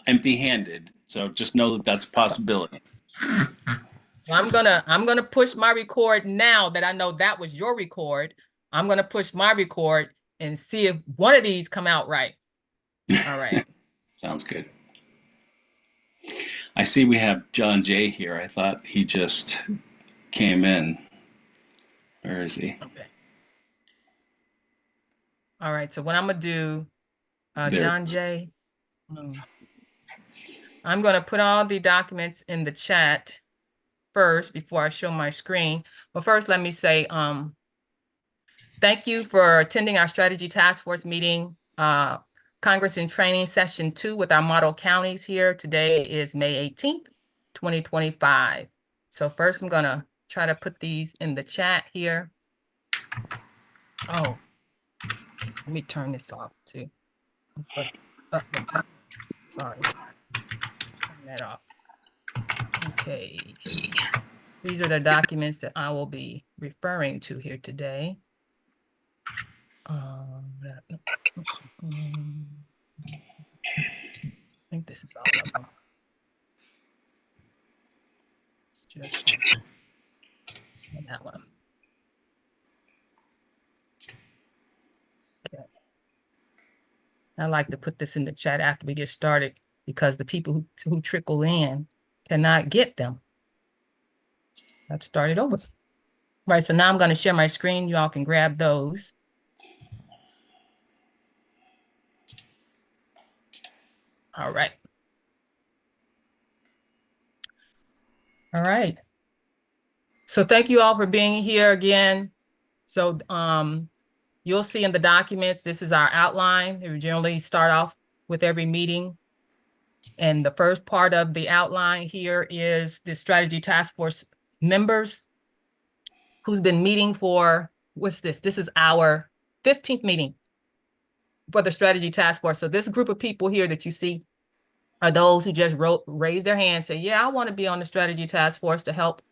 empty-handed. So just know that that's a possibility. I'm gonna push my record now that I know that was your record. I'm gonna push my record and see if one of these come out right. All right. Sounds good. I see we have John Jay here. I thought he just came in. Where is he? Okay. All right. So what I'm gonna do, There. John Jay, I'm gonna put all the documents in the chat first before I show my screen. But first, let me say, thank you for attending our strategy task force meeting, Congress in Training Session 2 with our model counties here. Today is May 18th, 2025. So first I'm gonna try to put these in the chat here. Oh, let me turn this off too. Sorry, turn that off. Okay, these are the documents that I will be referring to here today. I think this is all of them. Just that one. Okay. I like to put this in the chat after we get started because the people who trickle in cannot get them. Let's start it over. Right, so now I'm going to share my screen. You all can grab those. All right. All right. So thank you all for being here again. So you'll see in the documents, this is our outline. We generally start off with every meeting. And the first part of the outline here is the strategy task force members who's been meeting for, what's this? This is our 15th meeting for the strategy task force. So this group of people here that you see are those who just raise their hand, say, yeah, I want to be on the strategy task force to help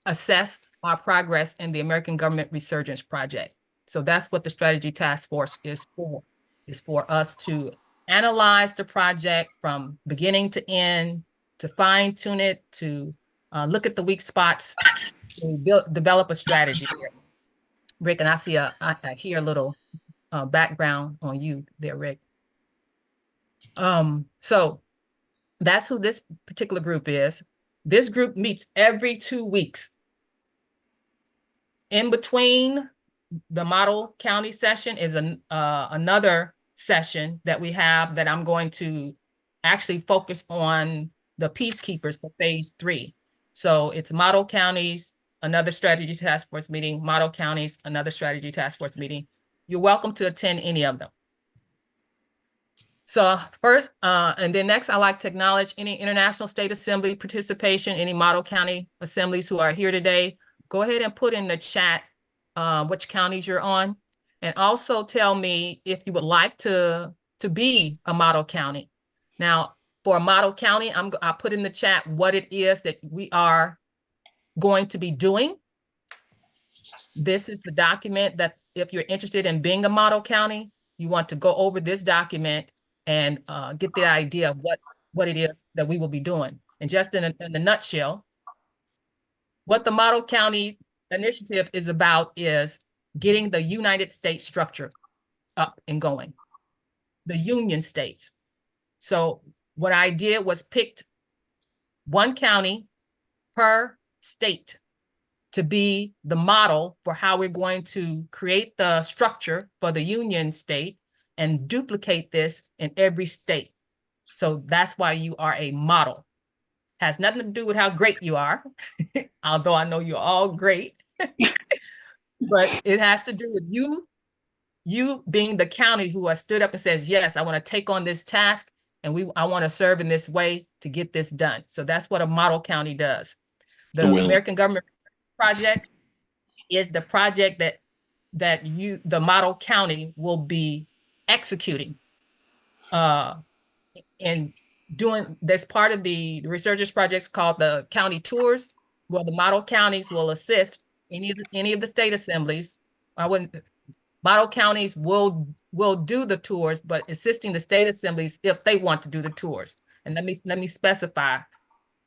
assess our progress in the American Government Resurgence Project. So that's what the strategy task force is for us to analyze the project from beginning to end, to fine tune it, to look at the weak spots, to develop a strategy. Rick, and I hear a little background on you there, Rick. So that's who this particular group is. This group meets every 2 weeks. In between the model county session is another session that we have that I'm going to actually focus on the peacekeepers for phase 3. So it's model counties, another strategy task force meeting, model counties, another strategy task force meeting. You're welcome to attend any of them. So first, and then next, I'd like to acknowledge any international state assembly participation, any model county assemblies who are here today. Go ahead and put in the chat which counties you're on, and also tell me if you would like to be a model county. Now, for a model county, I'll put in the chat what it is that we are going to be doing. This is the document that if you're interested in being a model county, you want to go over this document and get the idea of what it is that we will be doing. And just in a nutshell, what the Model County Initiative is about is getting the United States structure up and going, the Union States. So what I did was picked one county per state to be the model for how we're going to create the structure for the Union State and duplicate this in every state. So that's why you are a model. Has nothing to do with how great you are, although I know you're all great, but it has to do with you being the county who has stood up and says, yes, I want to take on this task and I want to serve in this way to get this done. So that's what a model county does. The American Government Project is the project that the model county will be executing and doing. There's part of the researchers projects called the county tours, where the model counties will assist any of the state assemblies. Model counties will do the tours, but assisting the state assemblies if they want to do the tours. And let me specify,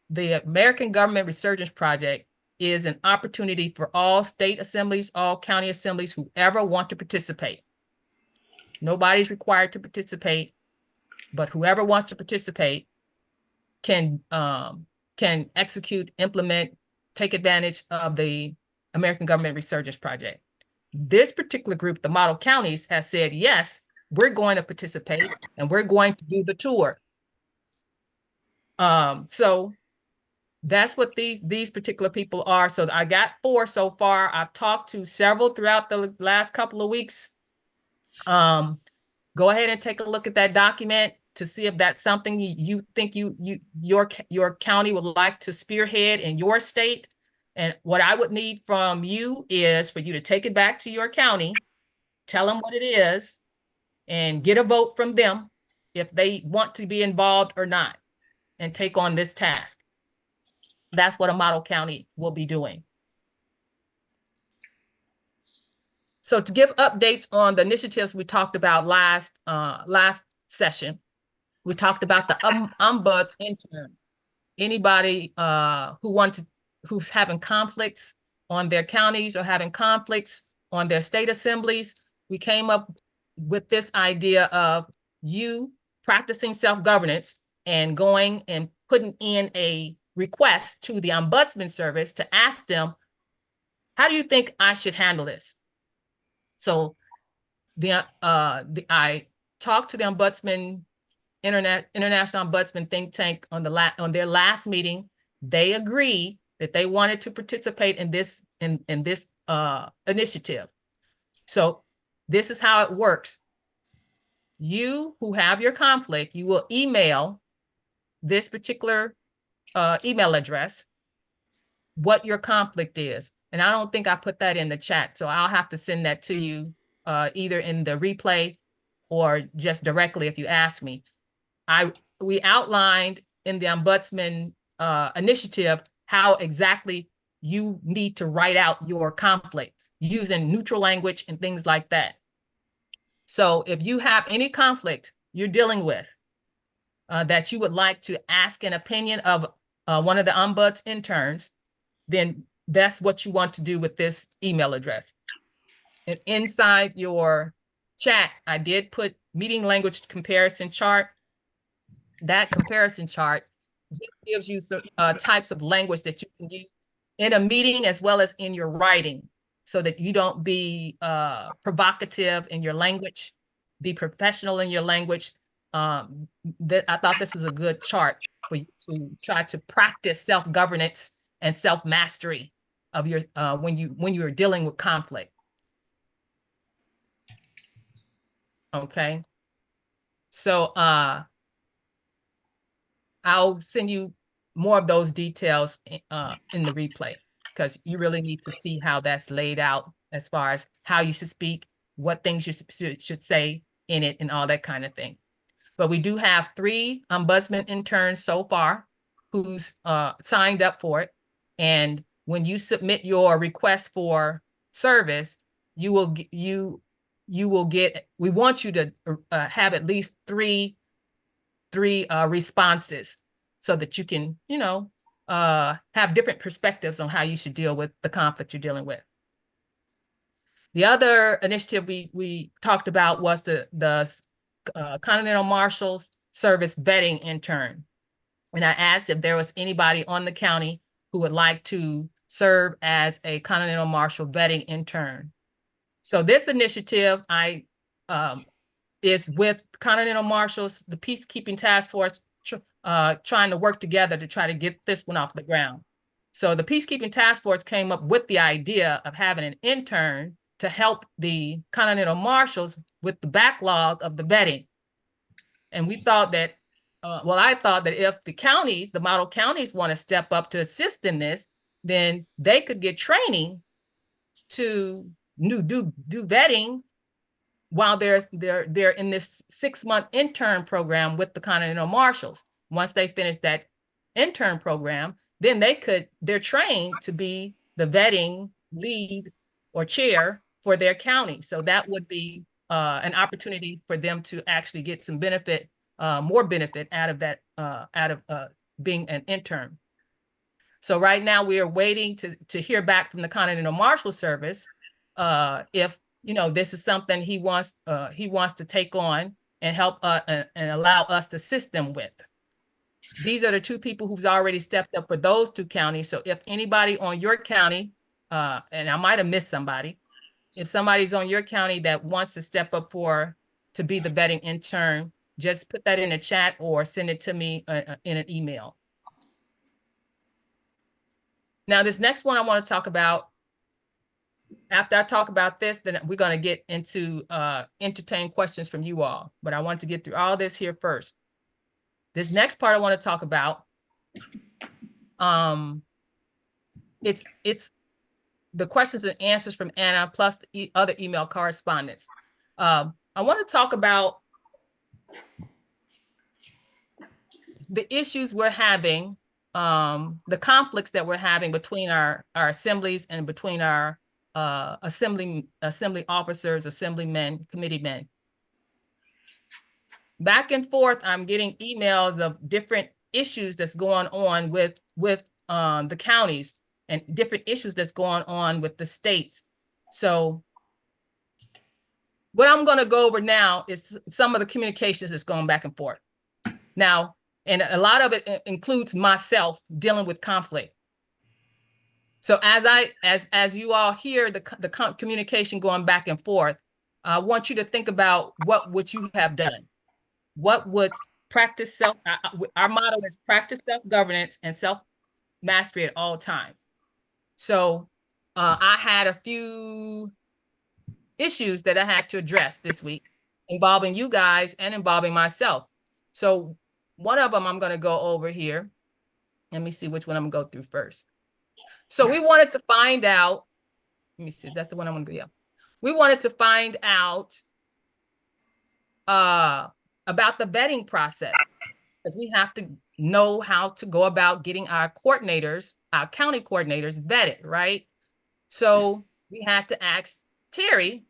the American Government Resurgence Project is an opportunity for all state assemblies, all county assemblies, whoever want to participate. Nobody's required to participate, but whoever wants to participate can execute, implement, take advantage of the American Government Resurgence Project. This particular group, the model counties, has said, yes, we're going to participate and we're going to do the tour. So that's what these particular people are. So I got 4 so far. I've talked to several throughout the last couple of weeks. Go ahead and take a look at that document to see if that's something you think your county would like to spearhead in your state. And what I would need from you is for you to take it back to your county, tell them what it is, and get a vote from them if they want to be involved or not and take on this task. That's what a model county will be doing. So to give updates on the initiatives we talked about last session, we talked about the Ombuds intern. Anybody who's having conflicts on their counties or having conflicts on their state assemblies, we came up with this idea of you practicing self-governance and going and putting in a request to the Ombudsman Service to ask them, how do you think I should handle this? So I talked to the Ombudsman International Ombudsman think tank on their last meeting. They agreed that they wanted to participate in this initiative. So this is how it works. You who have your conflict, you will email this particular email address what your conflict is. And I don't think I put that in the chat, so I'll have to send that to you either in the replay or just directly if you ask me. We outlined in the Ombudsman initiative how exactly you need to write out your conflict using neutral language and things like that. So if you have any conflict you're dealing with that you would like to ask an opinion of one of the Ombuds interns, then that's what you want to do with this email address. And inside your chat, I did put meeting language comparison chart. That comparison chart gives you some types of language that you can use in a meeting as well as in your writing, so that you don't be provocative in your language, be professional in your language. I thought this was a good chart for you to try to practice self-governance and self-mastery of your when you are dealing with conflict. Okay, so I'll send you more of those details in the replay, because you really need to see how that's laid out as far as how you should speak, what things you should say in it, and all that kind of thing. But we do have 3 ombudsman interns so far who's signed up for it. And when you submit your request for service, we want you to have at least three responses, so that you can, have different perspectives on how you should deal with the conflict you're dealing with. The other initiative we talked about was the Continental Marshals Service vetting intern. And I asked if there was anybody on the county who would like to serve as a Continental Marshal vetting intern. So this initiative is with Continental Marshals, the Peacekeeping Task Force, trying to work together to try to get this one off the ground. So the Peacekeeping Task Force came up with the idea of having an intern to help the Continental Marshals with the backlog of the vetting. And we thought that, I thought that if the model counties want to step up to assist in this, then they could get training to do vetting while they're in this 6-month intern program with the Continental Marshals. Once they finish that intern program, then they're trained to be the vetting lead or chair for their county. So that would be an opportunity for them to actually get some benefit, more benefit out of that, being an intern. So right now we are waiting to hear back from the Continental Marshal Service if this is something he wants to take on and help and allow us to assist them with. These are the two people who's already stepped up for those two counties. So if anybody on your county, and I might have missed somebody, if somebody's on your county that wants to step up to be the vetting intern, just put that in the chat or send it to me in an email. Now, this next one I want to talk about, after I talk about this, then we're going to get into entertain questions from you all. But I want to get through all this here first. This next part I want to talk about, it's the questions and answers from Anna plus the other email correspondence. I want to talk about the issues we're having, the conflicts that we're having between our assemblies and between our assembly officers, assemblymen, committeemen. Back and forth, I'm getting emails of different issues that's going on with the counties and different issues that's going on with the states. So what I'm going to go over now is some of the communications that's going back and forth. Now, and a lot of it includes myself dealing with conflict. So as you all hear the communication going back and forth, I want you to think about what would you have done? What would practice our motto is practice self-governance and self-mastery at all times. So I had a few issues that I had to address this week involving you guys and involving myself. So one of them I'm going to go over here. Let me see which one I'm going to go through first. So we wanted to find out, let me see, that's the one I'm going to go, yeah. We wanted to find out about the vetting process, because we have to know how to go about getting our coordinators, our county coordinators vetted, right? So we have to ask Terry,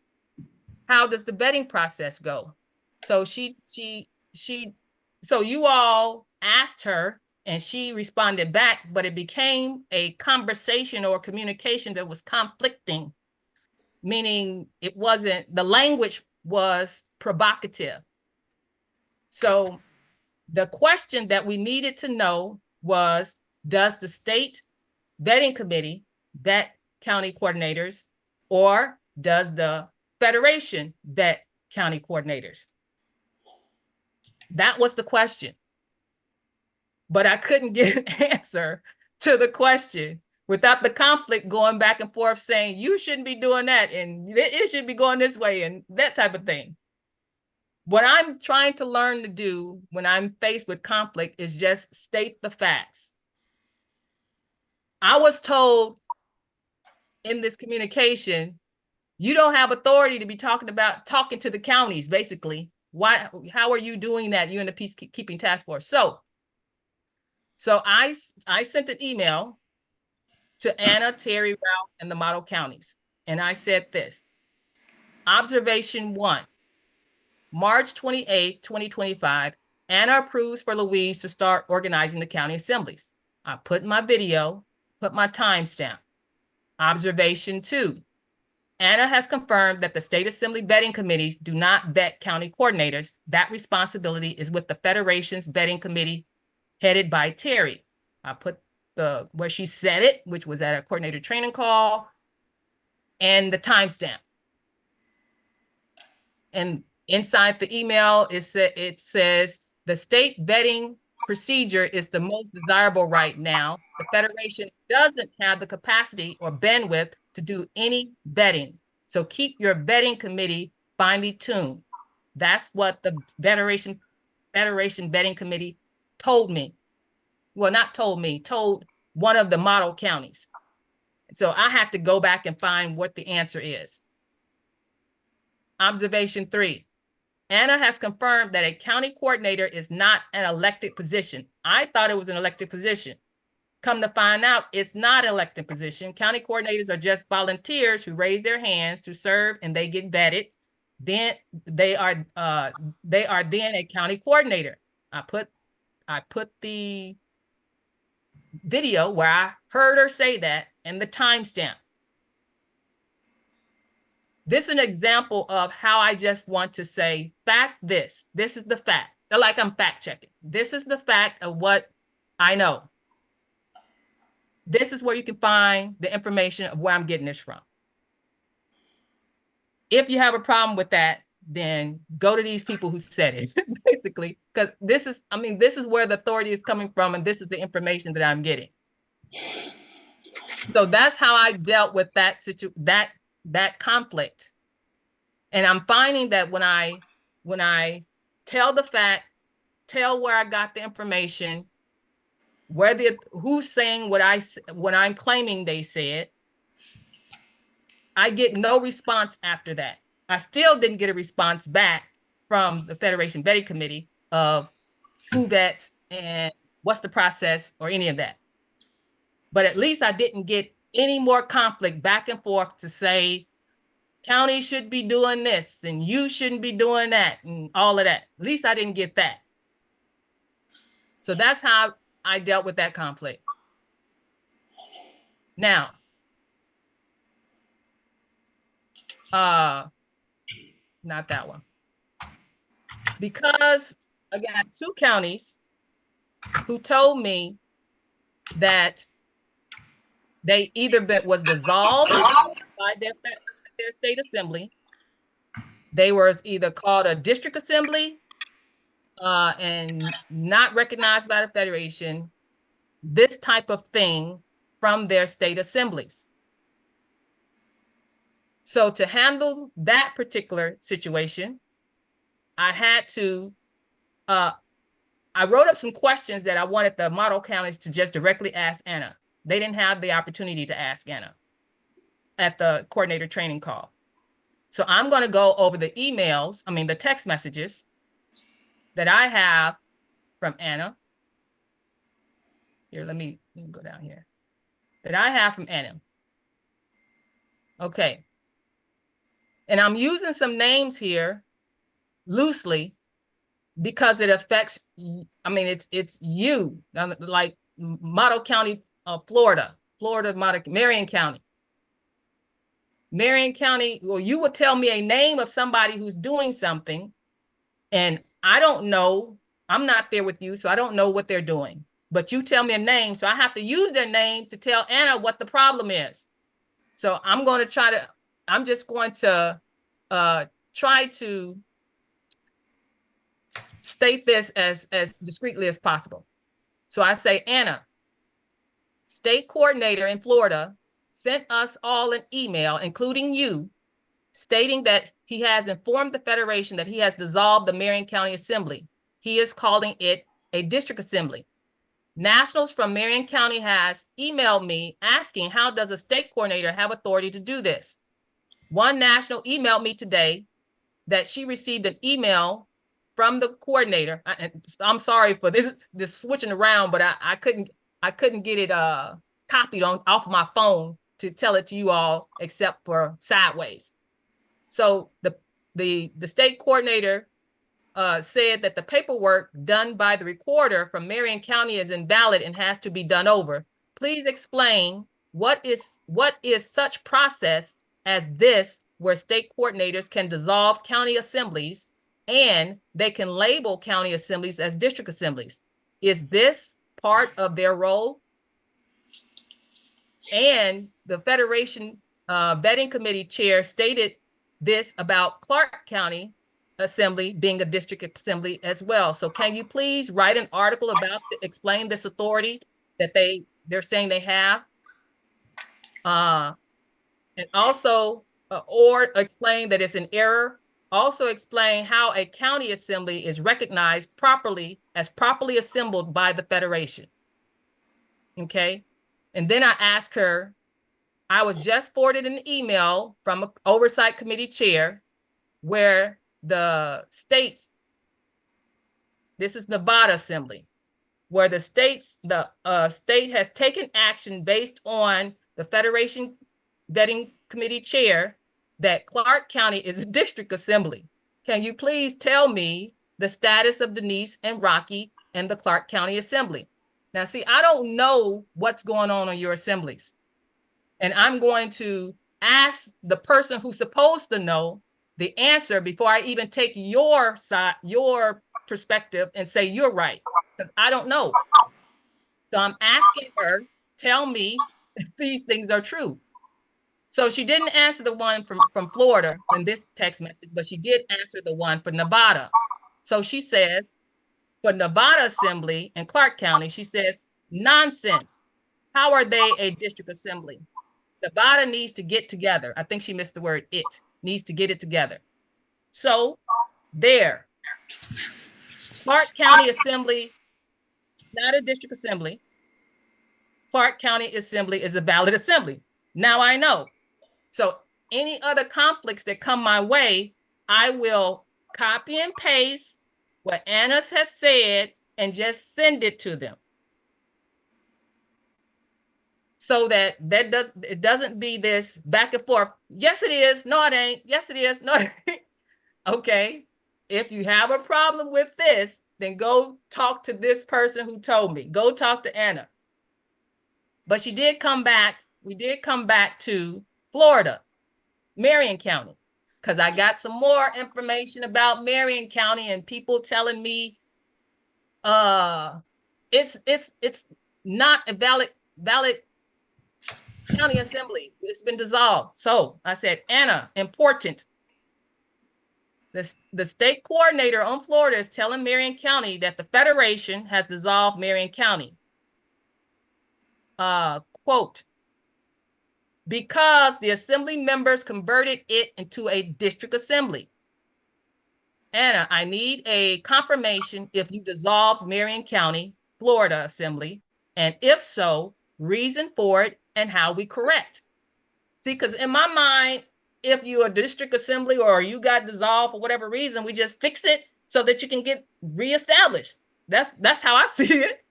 how does the vetting process go? So so you all asked her and she responded back, but it became a conversation or communication that was conflicting, meaning the language was provocative. So the question that we needed to know was, does the state vetting committee vet county coordinators, or does the federation vet county coordinators? That was the question. But I couldn't get an answer to the question without the conflict going back and forth saying, you shouldn't be doing that, and it should be going this way, and that type of thing. What I'm trying to learn to do when I'm faced with conflict is just state the facts. I was told in this communication, you don't have authority to be talking to the counties, basically. Why? How are you doing that? You in the Peacekeeping Task Force. So I sent an email to Anna, Terry, Ralph, and the model counties. And I said this: observation 1, March 28, 2025, Anna approves for Louise to start organizing the county assemblies. I put in my video, put my timestamp. Observation 2, Anna has confirmed that the state assembly vetting committees do not vet county coordinators. That responsibility is with the Federation's vetting committee headed by Terry. I put where she said it, which was at a coordinator training call, and the timestamp. And inside the email, it says the state vetting procedure is the most desirable right now. The Federation doesn't have the capacity or bandwidth to do any vetting. So keep your vetting committee finely tuned. That's what the Federation vetting committee told me. Well, not told me, told one of the model counties. So I have to go back and find what the answer is. Observation 3, Anna has confirmed that a county coordinator is not an elected position. I thought it was an elected position. Come to find out, it's not an elected position. County coordinators are just volunteers who raise their hands to serve, and they get vetted. Then they are then a county coordinator. I put the video where I heard her say that and the timestamp. This is an example of how I just want to say, fact this. This is the fact. Like I'm fact checking. This is the fact of what I know. This is where you can find the information of where I'm getting this from. If you have a problem with that, then go to these people who said it, basically, because this is where the authority is coming from, and this is the information that I'm getting. So that's how I dealt with that conflict. And I'm finding that when I tell the fact, tell where I got the information, who's saying what I'm claiming they said, I get no response after that. I still didn't get a response back from the Federation Vetting Committee of who vets and what's the process or any of that. But at least I didn't get any more conflict back and forth to say, county should be doing this and you shouldn't be doing that and all of that. At least I didn't get that. So that's how I dealt with that conflict. Now, not that one. Because I got two counties who told me that they either was dissolved by their state assembly. They were either called a district assembly and not recognized by the federation, this type of thing from their state assemblies. So to handle that particular situation, I had to, I wrote up some questions that I wanted the model counties to just directly ask Anna. They didn't have the opportunity to ask Anna at the coordinator training call. So I'm going to go over the emails, the text messages that I have from Anna. Here, let me go down here. That I have from Anna. Okay. And I'm using some names here loosely because it affects, it's you, like Model County, Florida, Marion County. Marion County, well, you would tell me a name of somebody who's doing something, and I don't know, I'm not there with you, so I don't know what they're doing. But you tell me a name, so I have to use their name to tell Anna what the problem is. So I'm just going to try to state this as discreetly as possible. So I say, Anna, state coordinator in Florida, sent us all an email, including you, stating that he has informed the Federation that he has dissolved the Marion County Assembly. He is calling it a district assembly. Nationals from Marion County has emailed me asking, how does a state coordinator have authority to do this? One national emailed me today that she received an email from the coordinator. I'm sorry for this switching around, but I couldn't get it copied off of my phone to tell it to you all, except for sideways. So the state coordinator said that the paperwork done by the recorder from Marion County is invalid and has to be done over. Please explain what is such process as this, where state coordinators can dissolve county assemblies and they can label county assemblies as district assemblies. Is this part of their role? And the Federation Vetting Committee chair stated this about Clark County Assembly being a district assembly as well. So can you please write an article about explain this authority that they're saying they have? And also, or explain that it's an error. Also explain how a county assembly is recognized properly as properly assembled by the Federation. Okay. And then I asked her, I was just forwarded an email from an oversight committee chair where the states, this is Nevada Assembly, where the state has taken action based on the Federation Vetting Committee chair that Clark County is a district assembly. Can you please tell me the status of Denise and Rockie and the Clark County Assembly? Now, see, I don't know what's going on in your assemblies. And I'm going to ask the person who's supposed to know the answer before I even take your side, your perspective, and say you're right. Because I don't know. So I'm asking her, tell me if these things are true. So she didn't answer the one from Florida in this text message, but she did answer the one for Nevada. So she says, for Nevada Assembly in Clark County, she says, nonsense. How are they a district assembly? Nevada needs to get together. I think she missed the word it, needs to get it together. So there, Clark County Assembly, not a district assembly. Clark County Assembly is a valid assembly. Now I know. So any other conflicts that come my way, I will copy and paste what Anna has said and just send it to them. So that it doesn't be this back and forth. Yes, it is. No, it ain't. Yes, it is. No, it ain't. Okay. If you have a problem with this, then go talk to this person who told me. Go talk to Anna. But she did come back. We did come back to Florida, Marion County, because I got some more information about Marion County and people telling me it's not a valid county assembly. It's been dissolved. So I said, Anna, important. The state coordinator on Florida is telling Marion County that the Federation has dissolved Marion County. Quote, because the assembly members converted it into a district assembly. Anna, I need a confirmation if you dissolved Marion County, Florida Assembly, and if so, reason for it and how we correct. See, because in my mind, if you're a district assembly or you got dissolved for whatever reason, we just fix it so that you can get reestablished. That's how I see it.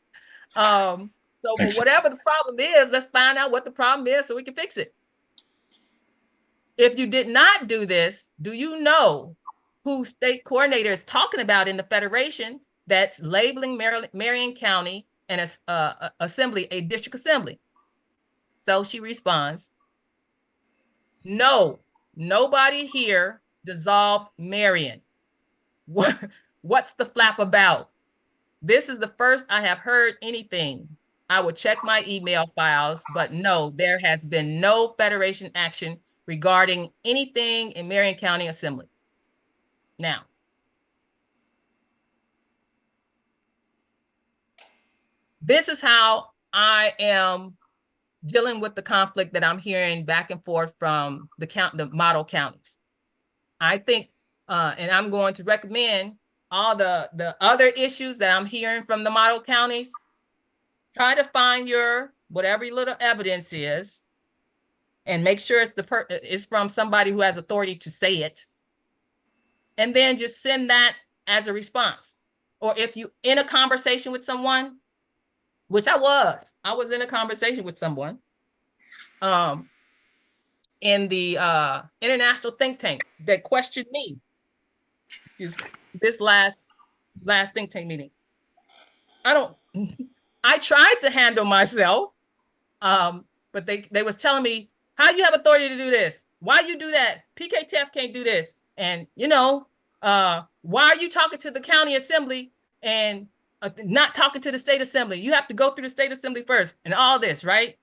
So for whatever the problem is, let's find out what the problem is so we can fix it. If you did not do this, do you know who state coordinator is talking about in the Federation that's labeling Marion County and assembly a district assembly? So she responds, no, nobody here dissolved Marion. What's the flap about? This is the first I have heard anything. I will check my email files, but no, there has been no Federation action regarding anything in Marion County Assembly. Now, this is how I am dealing with the conflict that I'm hearing back and forth from the model counties. I think, and I'm going to recommend all the other issues that I'm hearing from the model counties. Try to find whatever your little evidence is, and make sure it's from somebody who has authority to say it. And then just send that as a response. Or if you in a conversation with someone, which I was in a conversation with someone in the international think tank that questioned me. Excuse me, this last think tank meeting. I tried to handle myself, but they was telling me, how do you have authority to do this? Why you do that? PKTF can't do this. And why are you talking to the county assembly and not talking to the state assembly? You have to go through the state assembly first and all this, right?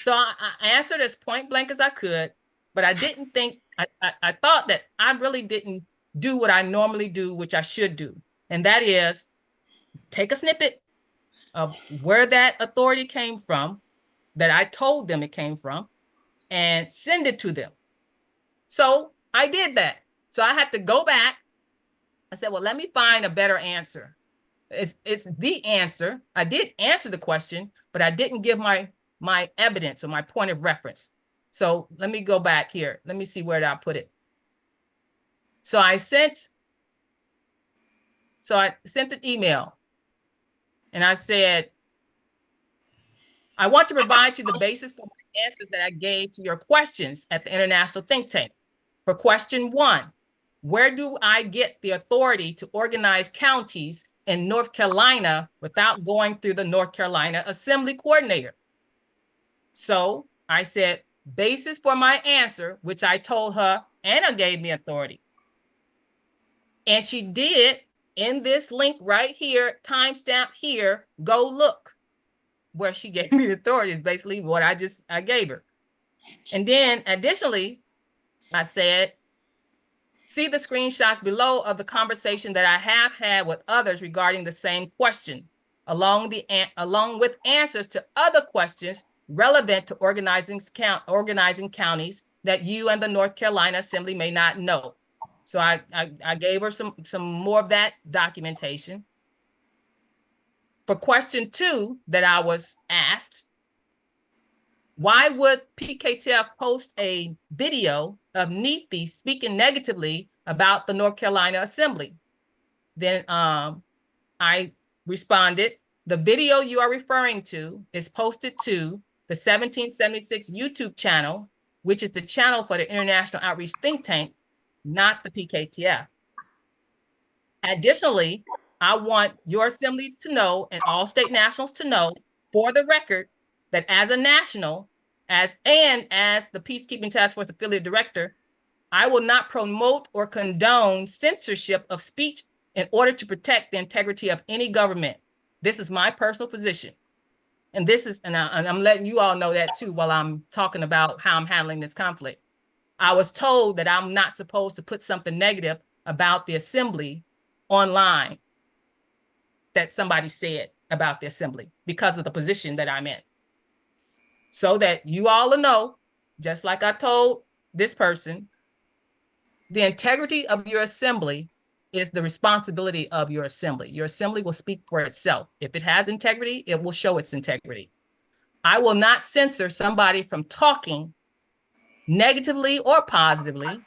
So I answered as point blank as I could, but I didn't think, I thought that I really didn't do what I normally do, which I should do. And that is take a snippet of where that authority came from, that I told them it came from, and send it to them. So I did that. So I had to go back. I said, well, let me find a better answer. It's the answer. I did answer the question, but I didn't give my evidence or my point of reference. So let me go back here. Let me see where I put it. So I sent an email. And I said, I want to provide you the basis for my answers that I gave to your questions at the International Think Tank. For question 1, where do I get the authority to organize counties in North Carolina without going through the North Carolina Assembly Coordinator? So I said, basis for my answer, which I told her Anna gave me authority. And she did in this link right here, timestamp here, go look where she gave me the authority is basically what I gave her. And then additionally, I said, see the screenshots below of the conversation that I have had with others regarding the same question, along with answers to other questions relevant to organizing counties that you and the North Carolina Assembly may not know. So I gave her some more of that documentation. For question 2 that I was asked, why would PKTF post a video of Neethi speaking negatively about the North Carolina Assembly? Then I responded, the video you are referring to is posted to the 1776 YouTube channel, which is the channel for the International Outreach Think Tank, not the PKTF. Additionally, I want your assembly to know and all state nationals to know for the record that as a national, as the Peacekeeping Task Force affiliate director, I will not promote or condone censorship of speech in order to protect the integrity of any government. This is my personal position. And I'm letting you all know that too while I'm talking about how I'm handling this conflict. I was told that I'm not supposed to put something negative about the assembly online that somebody said about the assembly because of the position that I'm in. So that you all will know, just like I told this person, the integrity of your assembly is the responsibility of your assembly. Your assembly will speak for itself. If it has integrity, it will show its integrity. I will not censor somebody from talking negatively or positively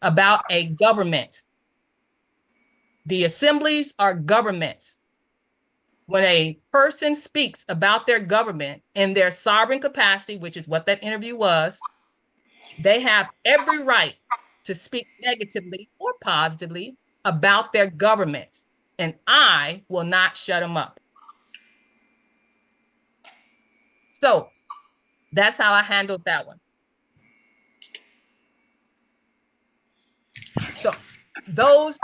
about a government. The assemblies are governments. When a person speaks about their government in their sovereign capacity, which is what that interview was, they have every right to speak negatively or positively about their government, and I will not shut them up. So that's how I handled that one. So those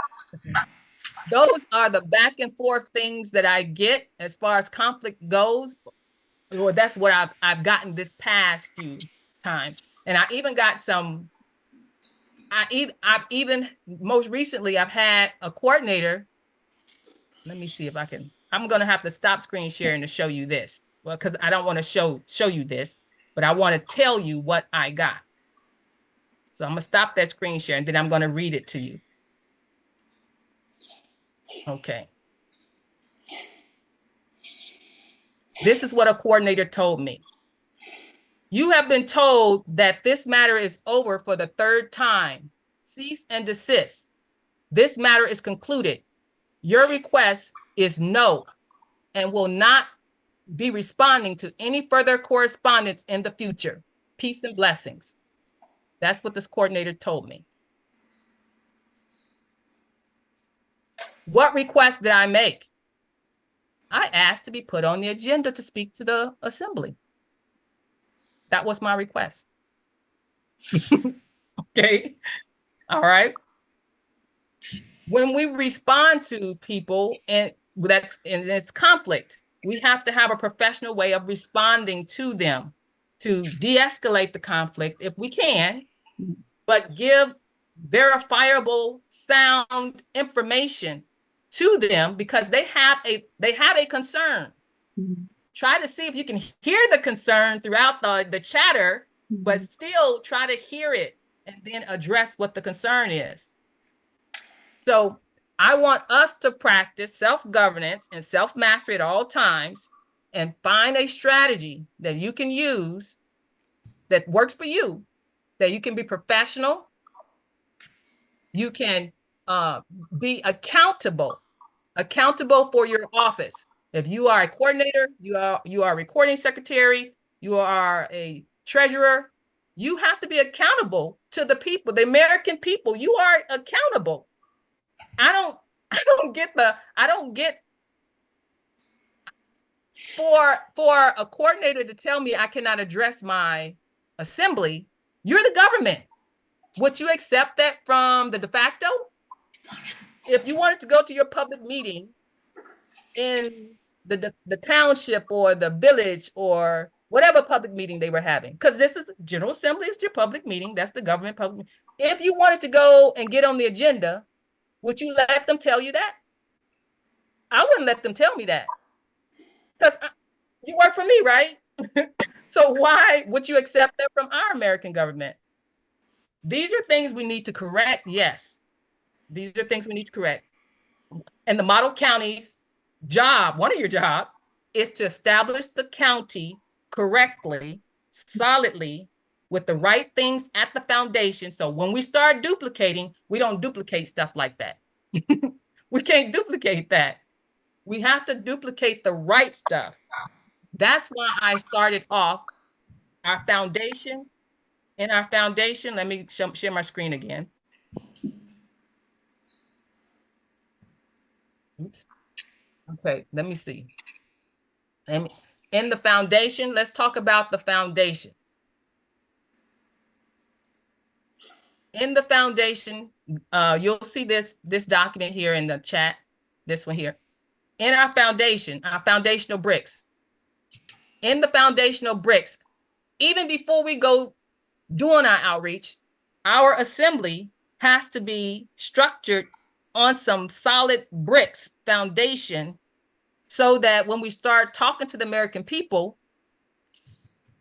are the back and forth things that I get as far as conflict goes. Well, that's what I've gotten this past few times. And I even got some, I've even, most recently, I've had a coordinator. Let me see if I can, I'm going to have to stop screen sharing to show you this. Well, because I don't want to show you this, but I want to tell you what I got. So I'm going to stop that screen share and then I'm going to read it to you. Okay. This is what a coordinator told me. You have been told that this matter is over for the 3rd time. Cease and desist. This matter is concluded. Your request is no and will not be responding to any further correspondence in the future. Peace and blessings. That's what this coordinator told me. What request did I make? I asked to be put on the agenda to speak to the assembly. That was my request. Okay. All right. When we respond to people and it's conflict, we have to have a professional way of responding to them to de-escalate the conflict if we can, but give verifiable sound information to them because they have a concern. Mm-hmm. Try to see if you can hear the concern throughout the chatter, mm-hmm. but still try to hear it and then address what the concern is. So I want us to practice self-governance and self-mastery at all times and find a strategy that you can use that works for you, that you can be professional, you can be accountable for your office. If you are a coordinator, you are a recording secretary, you are a treasurer, you have to be accountable to the people, the American people. You are accountable. I don't I don't get for a coordinator to tell me I cannot address my assembly. You're the government. Would you accept that from the de facto? If you wanted to go to your public meeting in the township or the village or whatever public meeting they were having, because this is General Assembly, it's your public meeting, that's the government public. If you wanted to go and get on the agenda, would you let them tell you that? I wouldn't let them tell me that, because you work for me, right? So why would you accept that from our American government? These are things we need to correct. Yes, these are things we need to correct. And the model county's job, one of your jobs, is to establish the county correctly, solidly, with the right things at the foundation. So when we start duplicating, we don't duplicate stuff like that. We can't duplicate that. We have to duplicate the right stuff. That's why I started off our foundation. In our foundation, let me share my screen again. Oops. Okay, let me see. In the foundation, let's talk about the foundation. In the foundation, you'll see this document here in the chat, this one here. In our foundation, our foundational bricks. In the foundational bricks, even before we go doing our outreach, our assembly has to be structured on some solid bricks foundation, so that when we start talking to the American people,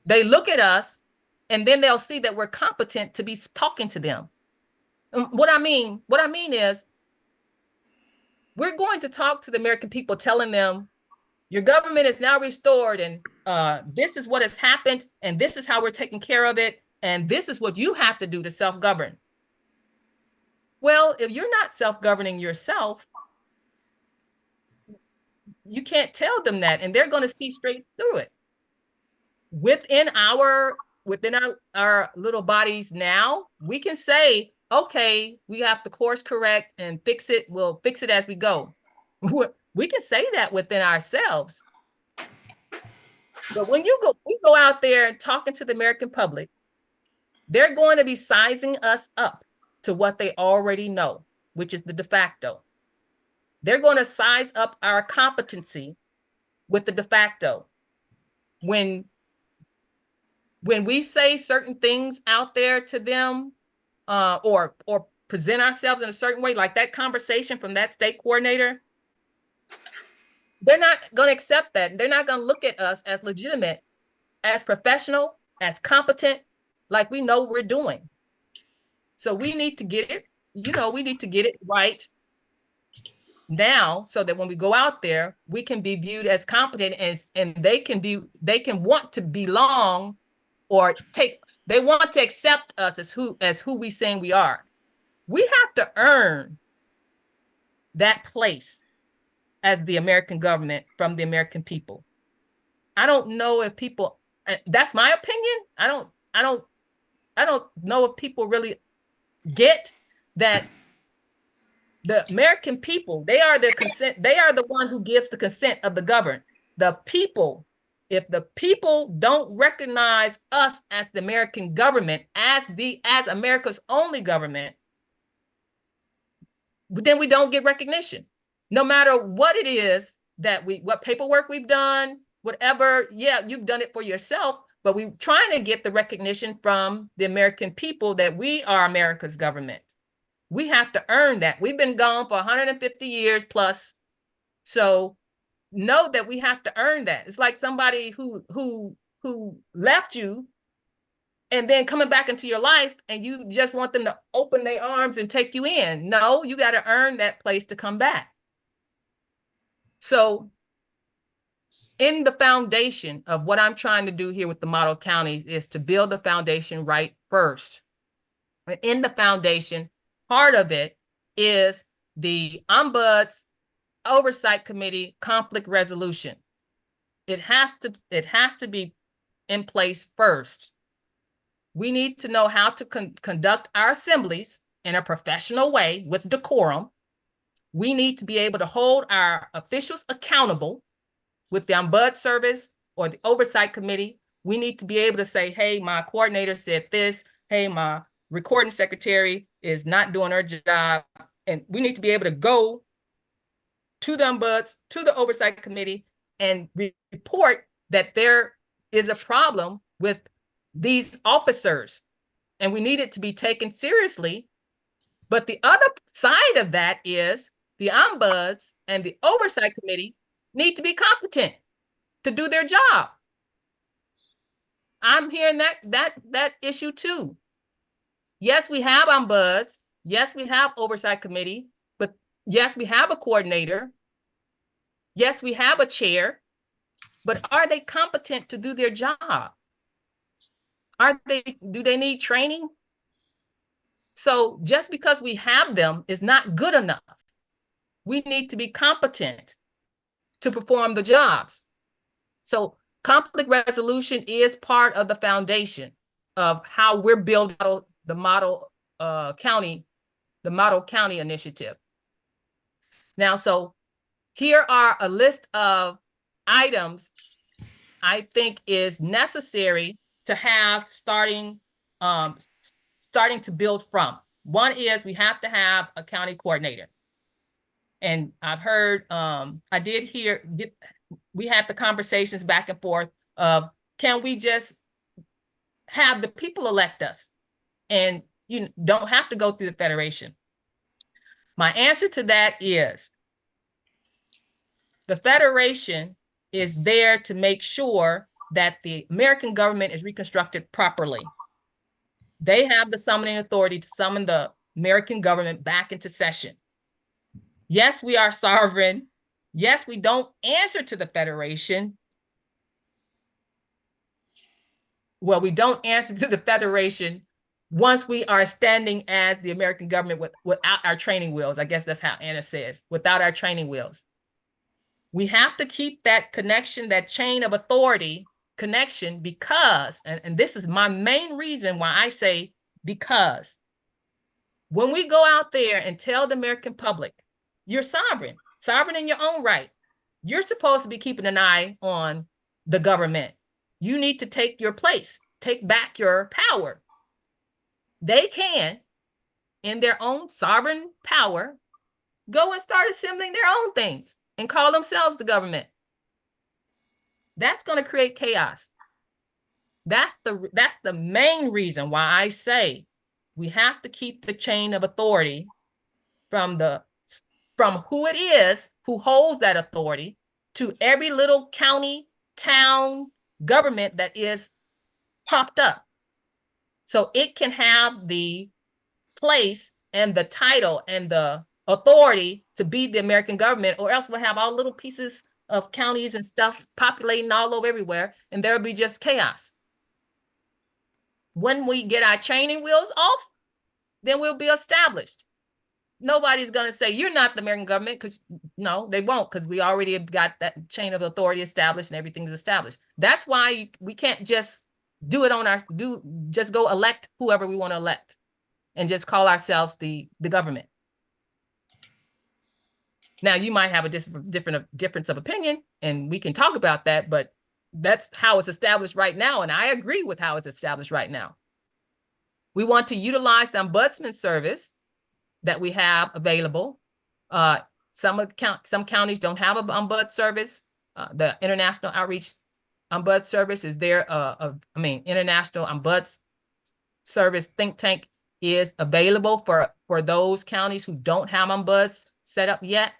they look at us and then they'll see that we're competent to be talking to them. What I mean is, we're going to talk to the American people telling them your government is now restored, and this is what has happened, and this is how we're taking care of it, and this is what you have to do to self-govern. Well, if you're not self-governing yourself, you can't tell them that, and they're going to see straight through it. Within our little bodies now, we can say, okay, we have to course correct and fix it. We'll fix it as we go. We can say that within ourselves. But when we go out there and talking to the American public, they're going to be sizing us up to what they already know, which is the de facto. They're going to size up our competency with the de facto. When we say certain things out there to them, or present ourselves in a certain way, like that conversation from that state coordinator, they're not going to accept that. They're not going to look at us as legitimate, as professional, as competent, like we know we're doing. So we need to get it, we need to get it right now, so that when we go out there, we can be viewed as competent, and they can want to belong, or they want to accept us as who we saying we are. We have to earn that place as the American government from the American people. I don't know if people, that's my opinion. I don't know if people really get that the American people, they are the one who gives the consent of the governed. The people, if the people don't recognize us as the American government, as America's only government, then we don't get recognition. No matter what it is what paperwork we've done, whatever, yeah, you've done it for yourself, but we're trying to get the recognition from the American people that we are America's government. We have to earn that. We've been gone for 150 years plus. So know that we have to earn that. It's like somebody who left you and then coming back into your life, and you just want them to open their arms and take you in. No, you got to earn that place to come back. So in the foundation of what I'm trying to do here with the model counties is to build the foundation right first. In the foundation, part of it is the ombuds Oversight Committee conflict resolution. It has to be in place first. We need to know how to conduct our assemblies in a professional way with decorum. We need to be able to hold our officials accountable with the Ombuds service or the oversight committee. We need to be able to say, hey, my coordinator said this. Hey, my recording secretary is not doing her job. And we need to be able to go to the Ombuds, to the oversight committee, and report that there is a problem with these officers. And we need it to be taken seriously. But the other side of that is the Ombuds and the oversight committee need to be competent to do their job. I'm hearing that issue too. Yes, we have Ombuds. Yes, we have oversight committee, but yes, we have a coordinator. Yes, we have a chair, but are they competent to do their job? Do they need training? So just because we have them is not good enough. We need to be competent to perform the jobs. So conflict resolution is part of the foundation of how we're building the model county initiative. Now, so here are a list of items I think is necessary to have starting to build from. One is we have to have a county coordinator. And I've heard, I did hear, we had the conversations back and forth of, can we just have the people elect us? And you don't have to go through the federation. My answer to that is the federation is there to make sure that the American government is reconstructed properly. They have the summoning authority to summon the American government back into session. Yes, we are sovereign. Yes, we don't answer to the federation. Well, we don't answer to the federation once we are standing as the American government without our training wheels. I guess that's how Anna says, without our training wheels. We have to keep that connection, that chain of authority connection, because, and this is my main reason why I say because, when we go out there and tell the American public, you're sovereign in your own right. You're supposed to be keeping an eye on the government. You need to take your place, take back your power. They can, in their own sovereign power, go and start assembling their own things and call themselves the government. That's going to create chaos. That's the main reason why I say we have to keep the chain of authority from who it is who holds that authority to every little county, town, government that is popped up. So it can have the place and the title and the authority to be the American government, or else we'll have all little pieces of counties and stuff populating all over everywhere, and there'll be just chaos. When we get our training wheels off, then we'll be established. Nobody's going to say, you're not the American government, because no, they won't, because we already have got that chain of authority established and everything's established. That's why we can't just do it just go elect whoever we want to elect and just call ourselves the government. Now, you might have a difference of opinion, and we can talk about that, but that's how it's established right now, and I agree with how it's established right now. We want to utilize the ombudsman service that we have available. Some counties don't have an ombud service. The International Outreach Ombud Service is there. International Ombuds Service think tank is available for those counties who don't have ombuds set up yet.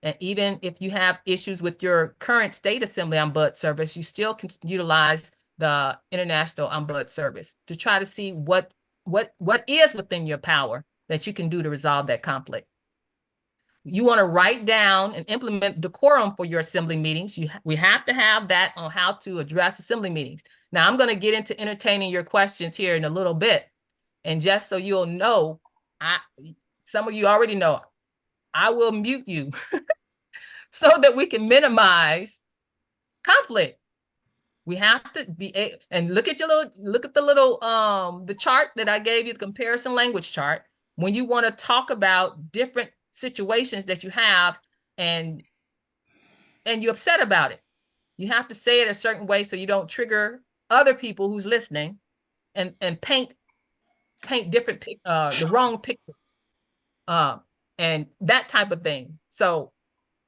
And even if you have issues with your current state assembly ombud service, you still can utilize the International Ombud Service to try to see what is within your power that you can do to resolve that conflict. You want to write down and implement decorum for your assembly meetings. We have to have that on how to address assembly meetings. Now, I'm going to get into entertaining your questions here in a little bit. And just so you'll know, some of you already know, I will mute you so that we can minimize conflict. We have to be, and look at the little, the chart that I gave you, the comparison language chart. When you want to talk about different situations that you have and you're upset about it, you have to say it a certain way so you don't trigger other people who's listening and paint different, the wrong picture, and that type of thing. So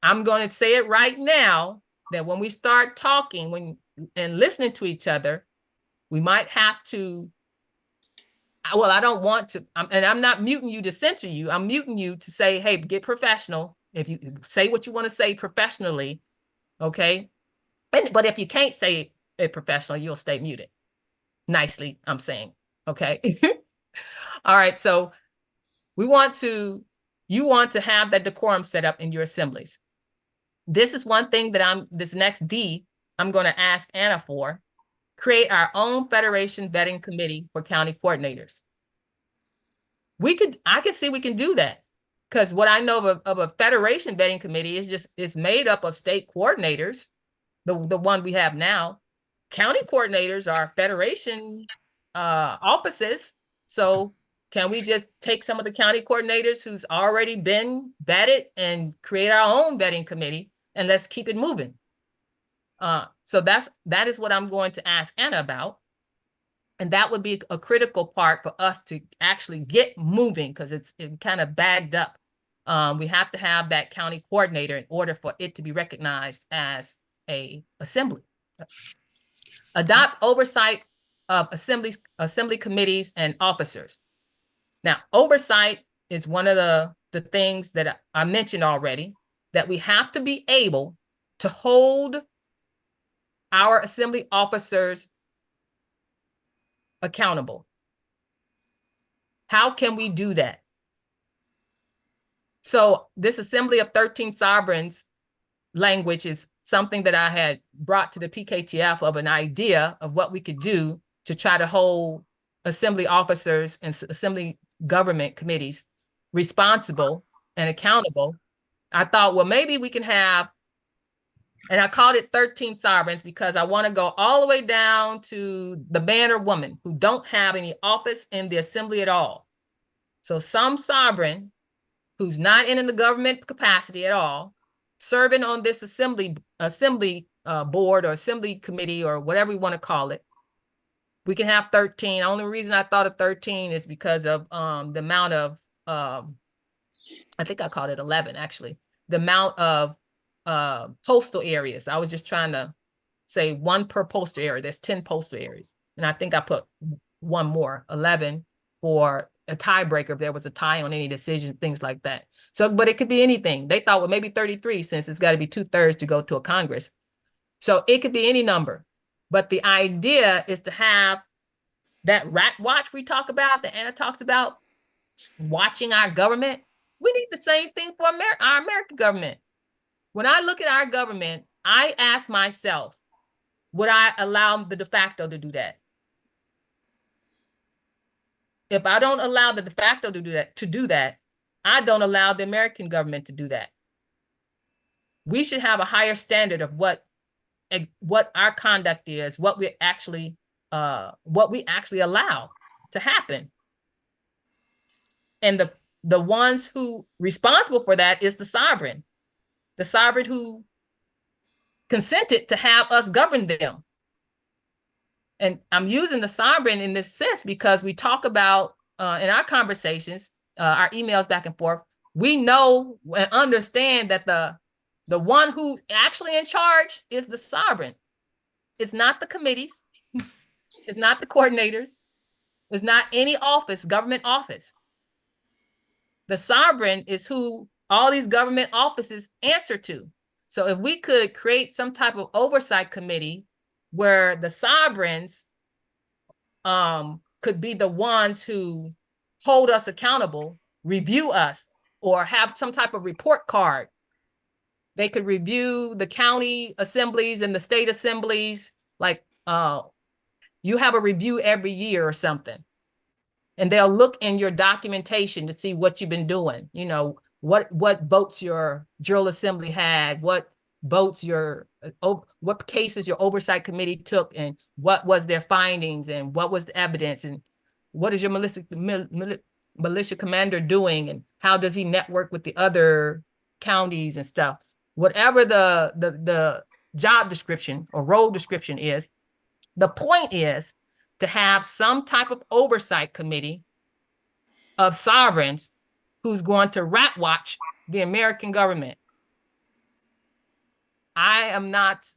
I'm going to say it right now that when we start talking and listening to each other, we might have to, well, I don't want to, and I'm not muting you to censor you. I'm muting you to say, hey, get professional. If you say what you want to say professionally, okay? But if you can't say it professional, you'll stay muted. Nicely, I'm saying, okay? All right, so you want to have that decorum set up in your assemblies. This is one thing that this next D, I'm going to ask Anna for. Create our own Federation vetting committee for county coordinators. I can see we can do that, because what I know of a Federation vetting committee is made up of state coordinators, the one we have now. County coordinators are Federation offices. So can we just take some of the county coordinators who's already been vetted and create our own vetting committee, and let's keep it moving? So that is what I'm going to ask Anna about. And that would be a critical part for us to actually get moving, because it kind of bagged up. We have to have that county coordinator in order for it to be recognized as a assembly. Adopt oversight of assembly committees and officers. Now, oversight is one of the things that I mentioned already, that we have to be able to hold our assembly officers accountable. How can we do that? So this Assembly of 13 Sovereigns language is something that I had brought to the PKTF, of an idea of what we could do to try to hold assembly officers and assembly government committees responsible and accountable. I thought, well, maybe we can have, and I called it 13 sovereigns because I want to go all the way down to the man or woman who don't have any office in the assembly at all. So some sovereign who's not in the government capacity at all, serving on this assembly board or assembly committee or whatever we want to call it. We can have 13. The only reason I thought of 13 is because of the amount of, I think I called it 11 actually, the amount of postal areas. I was just trying to say one per postal area. There's 10 postal areas. And I think I put one more, 11, for a tiebreaker if there was a tie on any decision, things like that. So, but it could be anything. They thought, well, maybe 33, since it's got to be 2/3 to go to a Congress. So it could be any number. But the idea is to have that rat watch we talk about, that Anna talks about, watching our government. We need the same thing for our American government. When I look at our government, I ask myself, would I allow the de facto to do that? If I don't allow the de facto to do that, I don't allow the American government to do that. We should have a higher standard of what our conduct is, what we actually allow to happen. And the ones who responsible for that is the sovereign who consented to have us govern them. And I'm using the sovereign in this sense because we talk about in our conversations, our emails back and forth, we know and understand that the one who's actually in charge is the sovereign. It's not the committees. It's not the coordinators. It's not any office, government office. The sovereign is who all these government offices answer to. So if we could create some type of oversight committee where the sovereigns could be the ones who hold us accountable, review us, or have some type of report card. They could review the county assemblies and the state assemblies, like you have a review every year or something. And they'll look in your documentation to see what you've been doing. You know, what votes your General Assembly had, what votes your what cases your oversight committee took, and what was their findings, and what was the evidence, and what is your militia commander doing, and how does he network with the other counties and stuff. Whatever the job description or role description is, the point is to have some type of oversight committee of sovereigns who's going to rat watch the American government. I am not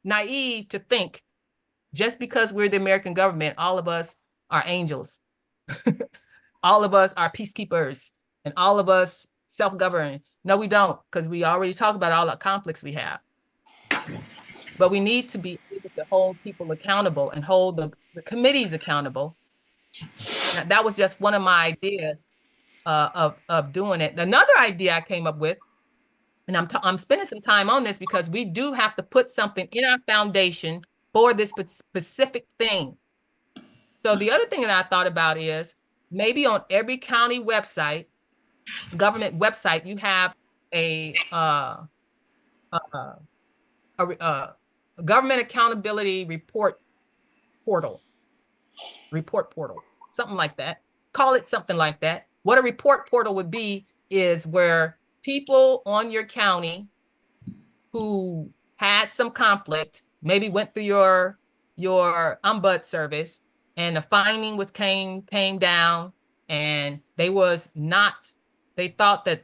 naive to think just because we're the American government, all of us are angels. All of us are peacekeepers, and all of us self-govern. No, we don't, because we already talked about all the conflicts we have. But we need to be able to hold people accountable and hold the committees accountable. Now, that was just one of my ideas of doing it. Another idea I came up with, and I'm spending some time on this because we do have to put something in our foundation for this specific thing. So the other thing that I thought about is maybe on every county website, government website, you have a government accountability report portal, something like that. Call it something like that. What a report portal would be is where people on your county who had some conflict, maybe went through your Ombuds service, and the finding was came down, and they thought that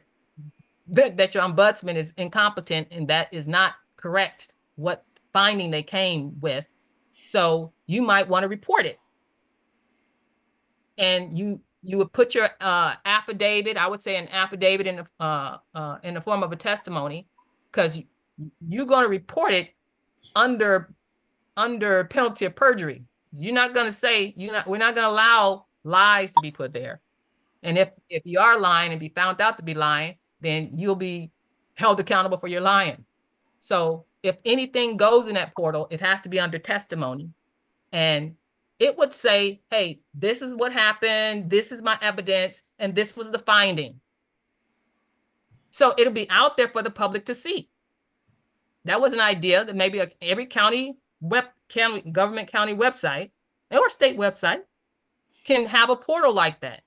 your ombudsman is incompetent, and that is not correct what finding they came with. So you might want to report it. And you would put your affidavit, I would say an affidavit in the form of a testimony, because you're going to report it under penalty of perjury. You're not going to say, we're not going to allow lies to be put there. And if you are lying and be found out to be lying, then you'll be held accountable for your lying. So if anything goes in that portal, it has to be under testimony. And it would say, hey, this is what happened, this is my evidence, and this was the finding. So it'll be out there for the public to see. That was an idea that maybe every government county website or state website can have a portal like that.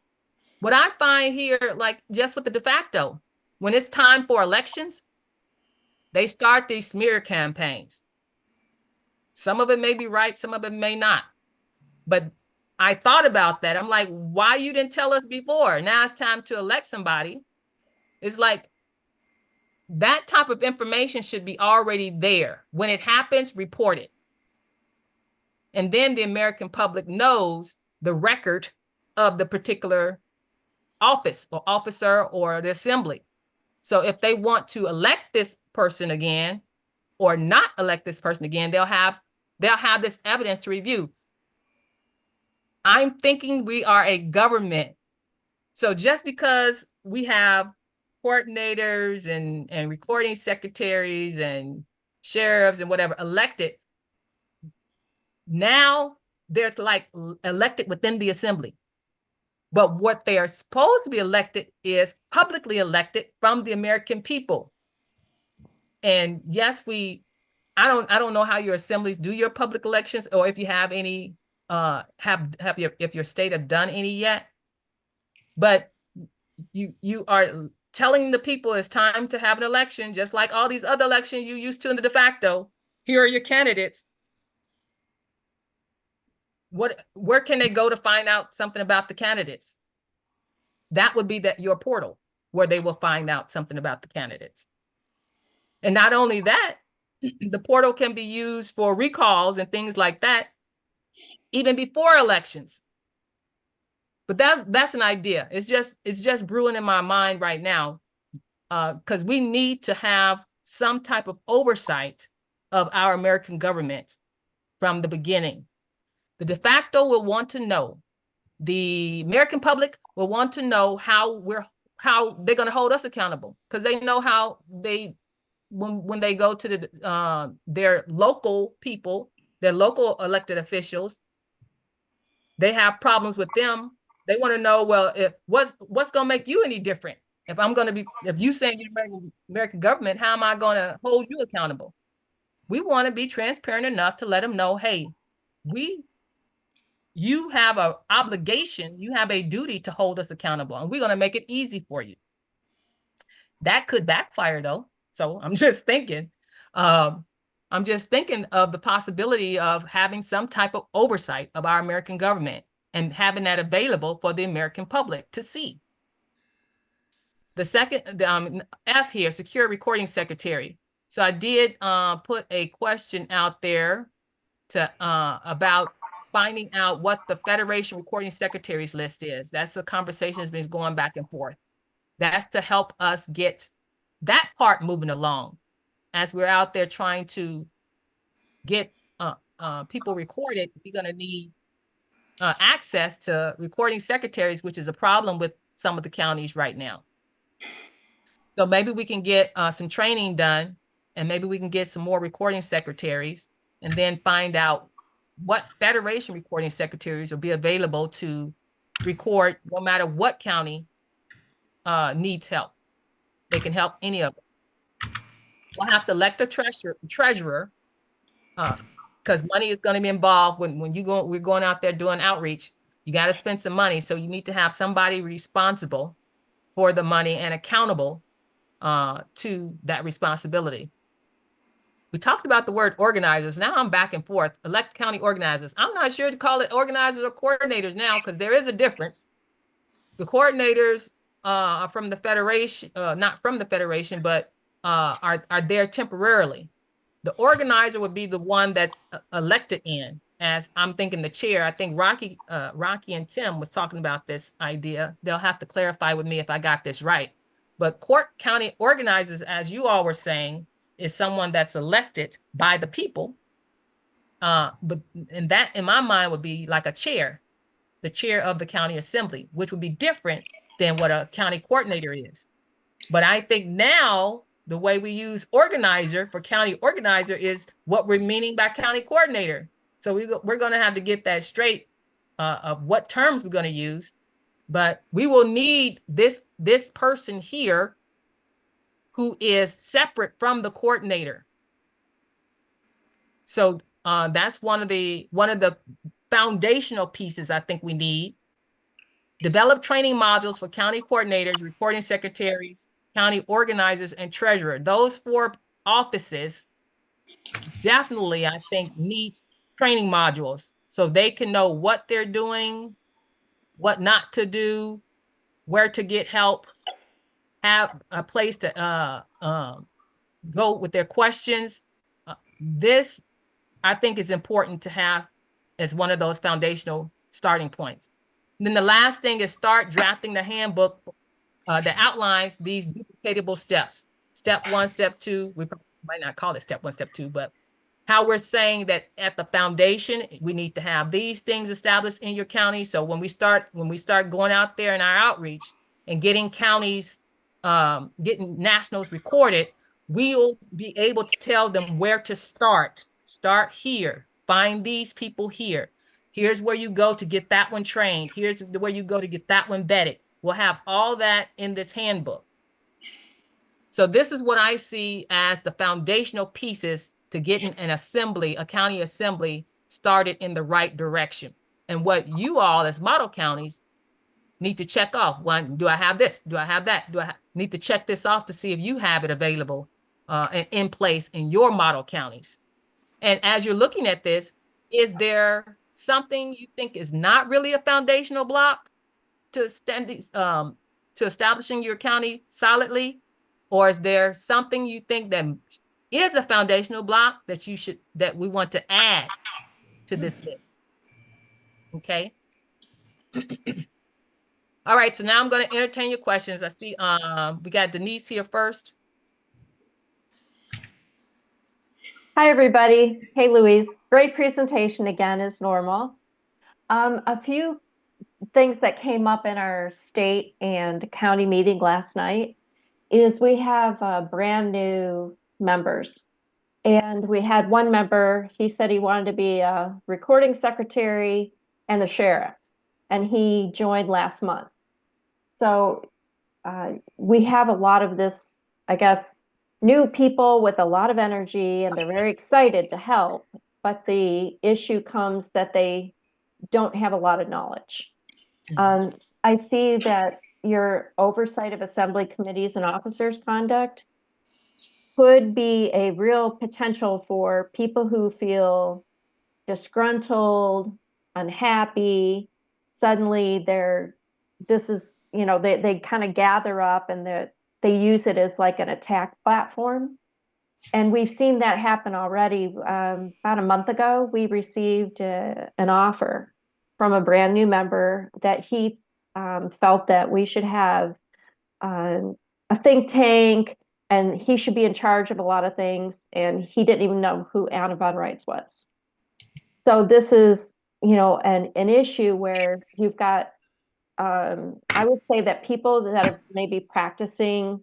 What I find here, like just with the de facto, when it's time for elections, they start these smear campaigns. Some of it may be right, some of it may not. But I thought about that. I'm like, why you didn't tell us before? Now it's time to elect somebody. It's like that type of information should be already there. When it happens, report it. And then the American public knows the record of the particular office or officer or the assembly. So if they want to elect this person again or not elect this person again, they'll have this evidence to review. I'm thinking we are a government. So just because we have coordinators and recording secretaries and sheriffs and whatever elected, now they're like elected within the assembly. But what they are supposed to be elected is publicly elected from the American people. And yes, I don't know how your assemblies do your public elections, or if you have any if your state have done any yet. But you are telling the people it's time to have an election, just like all these other elections you used to in the de facto. Here are your candidates. Where can they go to find out something about the candidates? That would be your portal where they will find out something about the candidates. And not only that, the portal can be used for recalls and things like that, even before elections. But that's an idea. It's just brewing in my mind right now, because we need to have some type of oversight of our American government from the beginning. The de facto will want to know. The American public will want to know how they're going to hold us accountable, because they know how when they go to their local people, their local elected officials, they have problems with them. They want to know, well, what's going to make you any different? If you say you're American government, how am I going to hold you accountable? We want to be transparent enough to let them know, hey, you have an obligation, you have a duty to hold us accountable, and we're going to make it easy for you. That could backfire though. So I'm just thinking, um, I'm just thinking of the possibility of having some type of oversight of our American government and having that available for the American public to see. The second, F here, secure recording secretary. So I did put a question out there to about finding out what the Federation recording secretaries list is. That's a conversation that's been going back and forth. That's to help us get that part moving along as we're out there trying to get people recorded. We're going to need access to recording secretaries, which is a problem with some of the counties right now. So maybe we can get some training done, and maybe we can get some more recording secretaries, and then find out what Federation recording secretaries will be available to record no matter what county needs help. They can help any of them. We'll have to elect a treasurer, because money is going to be involved when we're going out there doing outreach. You got to spend some money, so you need to have somebody responsible for the money and accountable to that responsibility. We talked about the word organizers. Now I'm back and forth. Elect county organizers. I'm not sure to call it organizers or coordinators now, because there is a difference. The coordinators are from the federation, not from the federation, but are there temporarily. The organizer would be the one that's elected in, as I'm thinking the chair. I think Rockie and Tim was talking about this idea. They'll have to clarify with me if I got this right. But county organizers, as you all were saying, is someone that's elected by the people. And that, in my mind, would be like a chair, the chair of the county assembly, which would be different than what a county coordinator is. But I think now the way we use organizer for county organizer is what we're meaning by county coordinator. So we're going to have to get that straight of what terms we're going to use. But we will need this person here who is separate from the coordinator. So that's one of the foundational pieces I think we need. Develop training modules for county coordinators, recording secretaries, county organizers, and treasurer. Those 4 offices definitely, I think, need training modules so they can know what they're doing, what not to do, where to get help, have a place to go with their questions. This, I think, is important to have as one of those foundational starting points. And then the last thing is start drafting the handbook that outlines these duplicatable steps. Step 1, step 2, we might not call it step 1, step 2, but how we're saying that at the foundation, we need to have these things established in your county. So when we start going out there in our outreach and getting counties, getting nationals recorded, we'll be able to tell them where to start. Start here, find these people here. Here's where you go to get that one trained. Here's where you go to get that one vetted. We'll have all that in this handbook. So this is what I see as the foundational pieces to getting an assembly, a county assembly, started in the right direction. And what you all as model counties need to check off. One, do I have this? Do I have that? Do I need to check this off to see if you have it available and in place in your model counties? And as you're looking at this, is there something you think is not really a foundational block to establishing your county solidly? Or is there something you think that is a foundational block that we want to add to this list? Okay. All right, so now I'm going to entertain your questions. I see we got Denise here first. Hi, everybody. Hey, Louise. Great presentation again, as normal. A few things that came up in our state and county meeting last night is we have brand new members. And we had one member, he said he wanted to be a recording secretary and the sheriff. And he joined last month. So we have a lot of this, I guess, new people with a lot of energy, and they're very excited to help. But the issue comes that they don't have a lot of knowledge. I see that your oversight of assembly committees and officers' conduct could be a real potential for people who feel disgruntled, unhappy. Suddenly this is, they kind of gather up and they use it as like an attack platform. And we've seen that happen already. About a month ago, we received an offer from a brand new member that he felt that we should have a think tank and he should be in charge of a lot of things. And he didn't even know who Anna von Reitz was. So this is, an issue where you've got, I would say that people that are maybe practicing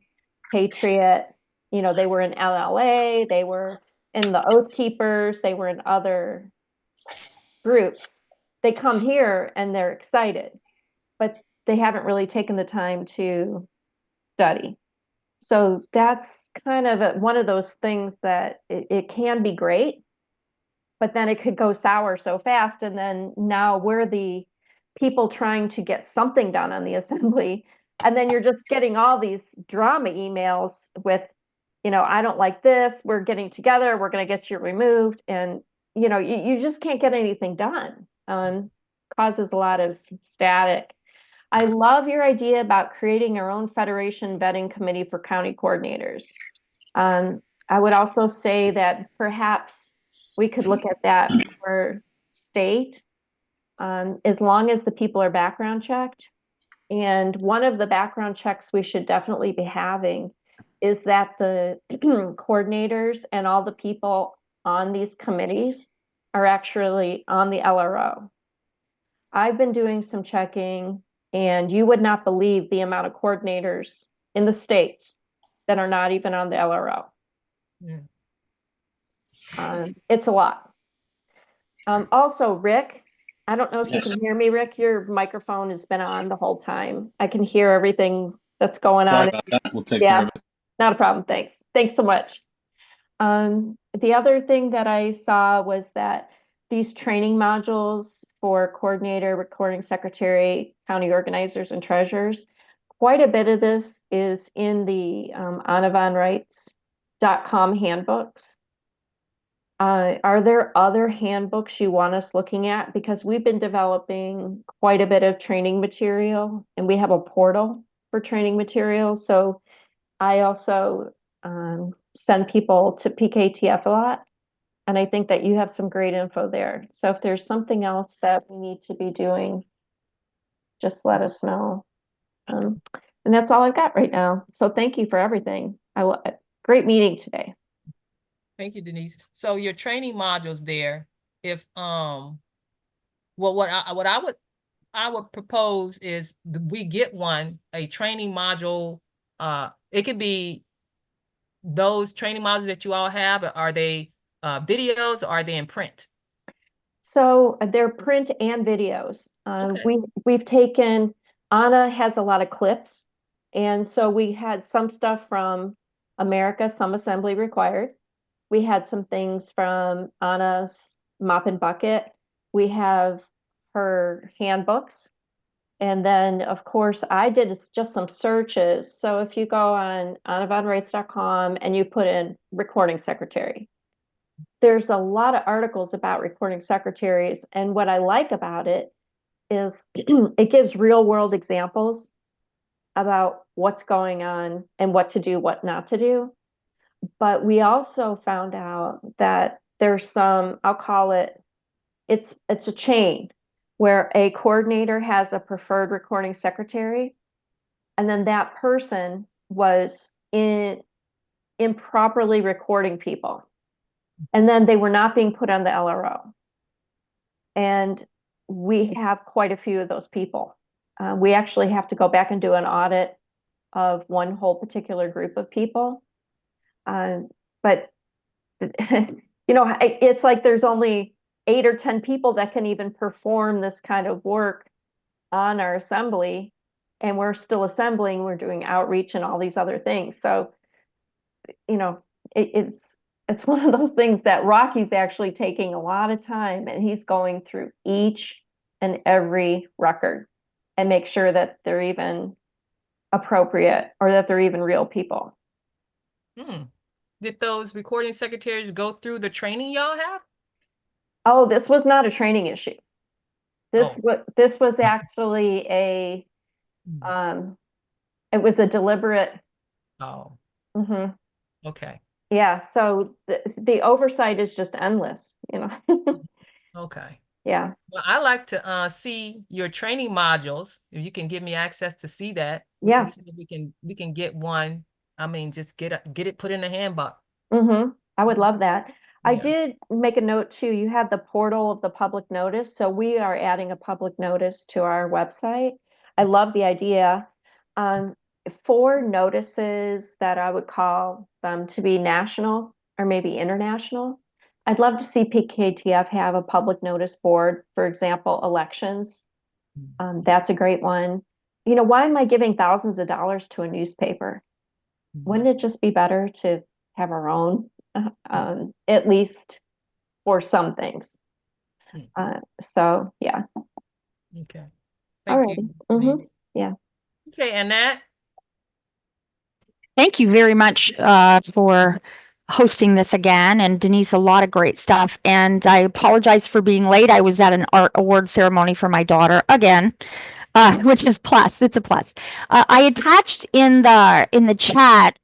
Patriot, they were in LLA, they were in the Oath Keepers, they were in other groups. They come here and they're excited, but they haven't really taken the time to study. So that's kind of one of those things that it can be great, but then it could go sour so fast. And then now we're the people trying to get something done on the assembly. And then you're just getting all these drama emails with, I don't like this. We're getting together. We're going to get you removed. And, you just can't get anything done. Causes a lot of static. I love your idea about creating our own federation vetting committee for county coordinators. I would also say that perhaps we could look at that for state, as long as the people are background checked. And one of the background checks we should definitely be having is that the coordinators and all the people on these committees are actually on the LRO. I've been doing some checking, and you would not believe the amount of coordinators in the states that are not even on the LRO. It's a lot. Also, Rick, I don't know if Yes. you can hear me, Rick. Your microphone has been on the whole time. I can hear everything that's going Sorry on. about that. We'll take care Yeah, of it. not a problem. Thanks. Thanks so much. The other thing that I saw was that these training modules for coordinator, recording secretary, county organizers, and treasurers, quite a bit of this is in the AnnavonRights.com handbooks. Are there other handbooks you want us looking at? Because we've been developing quite a bit of training material, and we have a portal for training material. So I also send people to PKTF a lot, and I think that you have some great info there. So if there's something else that we need to be doing, just let us know. And that's all I've got right now. So thank you for everything. Great meeting today. Thank you, Denise. So your training modules there, if what I would propose is we get a training module. It could be those training modules that you all have. Are they videos or are they in print? So they're print and videos. Okay. We've taken, Anna has a lot of clips. And so we had some stuff from America, some assembly required. We had some things from Anna's Mop and Bucket. We have her handbooks. And then, of course, I did just some searches. So if you go on AnnavonRights.com and you put in recording secretary, there's a lot of articles about recording secretaries. And what I like about it is it gives real world examples about what's going on and what to do, what not to do. But we also found out that there's some, I'll call it, it's a chain where a coordinator has a preferred recording secretary, and then that person was improperly recording people. And then they were not being put on the LRO. And we have quite a few of those people. We actually have to go back and do an audit of one whole particular group of people. But it's like there's only 8 or 10 people that can even perform this kind of work on our assembly. and we're still assembling, we're doing outreach and all these other things. So, you know, it's one of those things that Rockie's actually taking a lot of time, and he's going through each and every record and make sure that they're even appropriate or that they're even real people. Did those recording secretaries go through the training y'all have? Oh, this was not a training issue. This was actually it was a deliberate. Oh. Mhm. Okay. Yeah, so the oversight is just endless, you know. Okay. Yeah. Well, I like to see your training modules. If you can give me access to see that, we Yeah. can see if we can get one. I mean, just get it put in the handbook. I would love that. I Yeah. did make a note too. You had the portal of the public notice. So we are adding a public notice to our website. I love the idea. Um, for notices that I would call them to be national or maybe international, I'd love to see PKTF have a public notice board, for example, elections. That's a great one. You know, why am I giving thousands of dollars to a newspaper? Wouldn't it just be better to have our own, at least for some things? So yeah. Okay. All Thank right. you. Yeah. Okay, Annette. Thank you very much for hosting this again. And Denise, a lot of great stuff. And I apologize for being late. I was at an art award ceremony for my daughter again, which is plus. It's a plus. I attached in the chat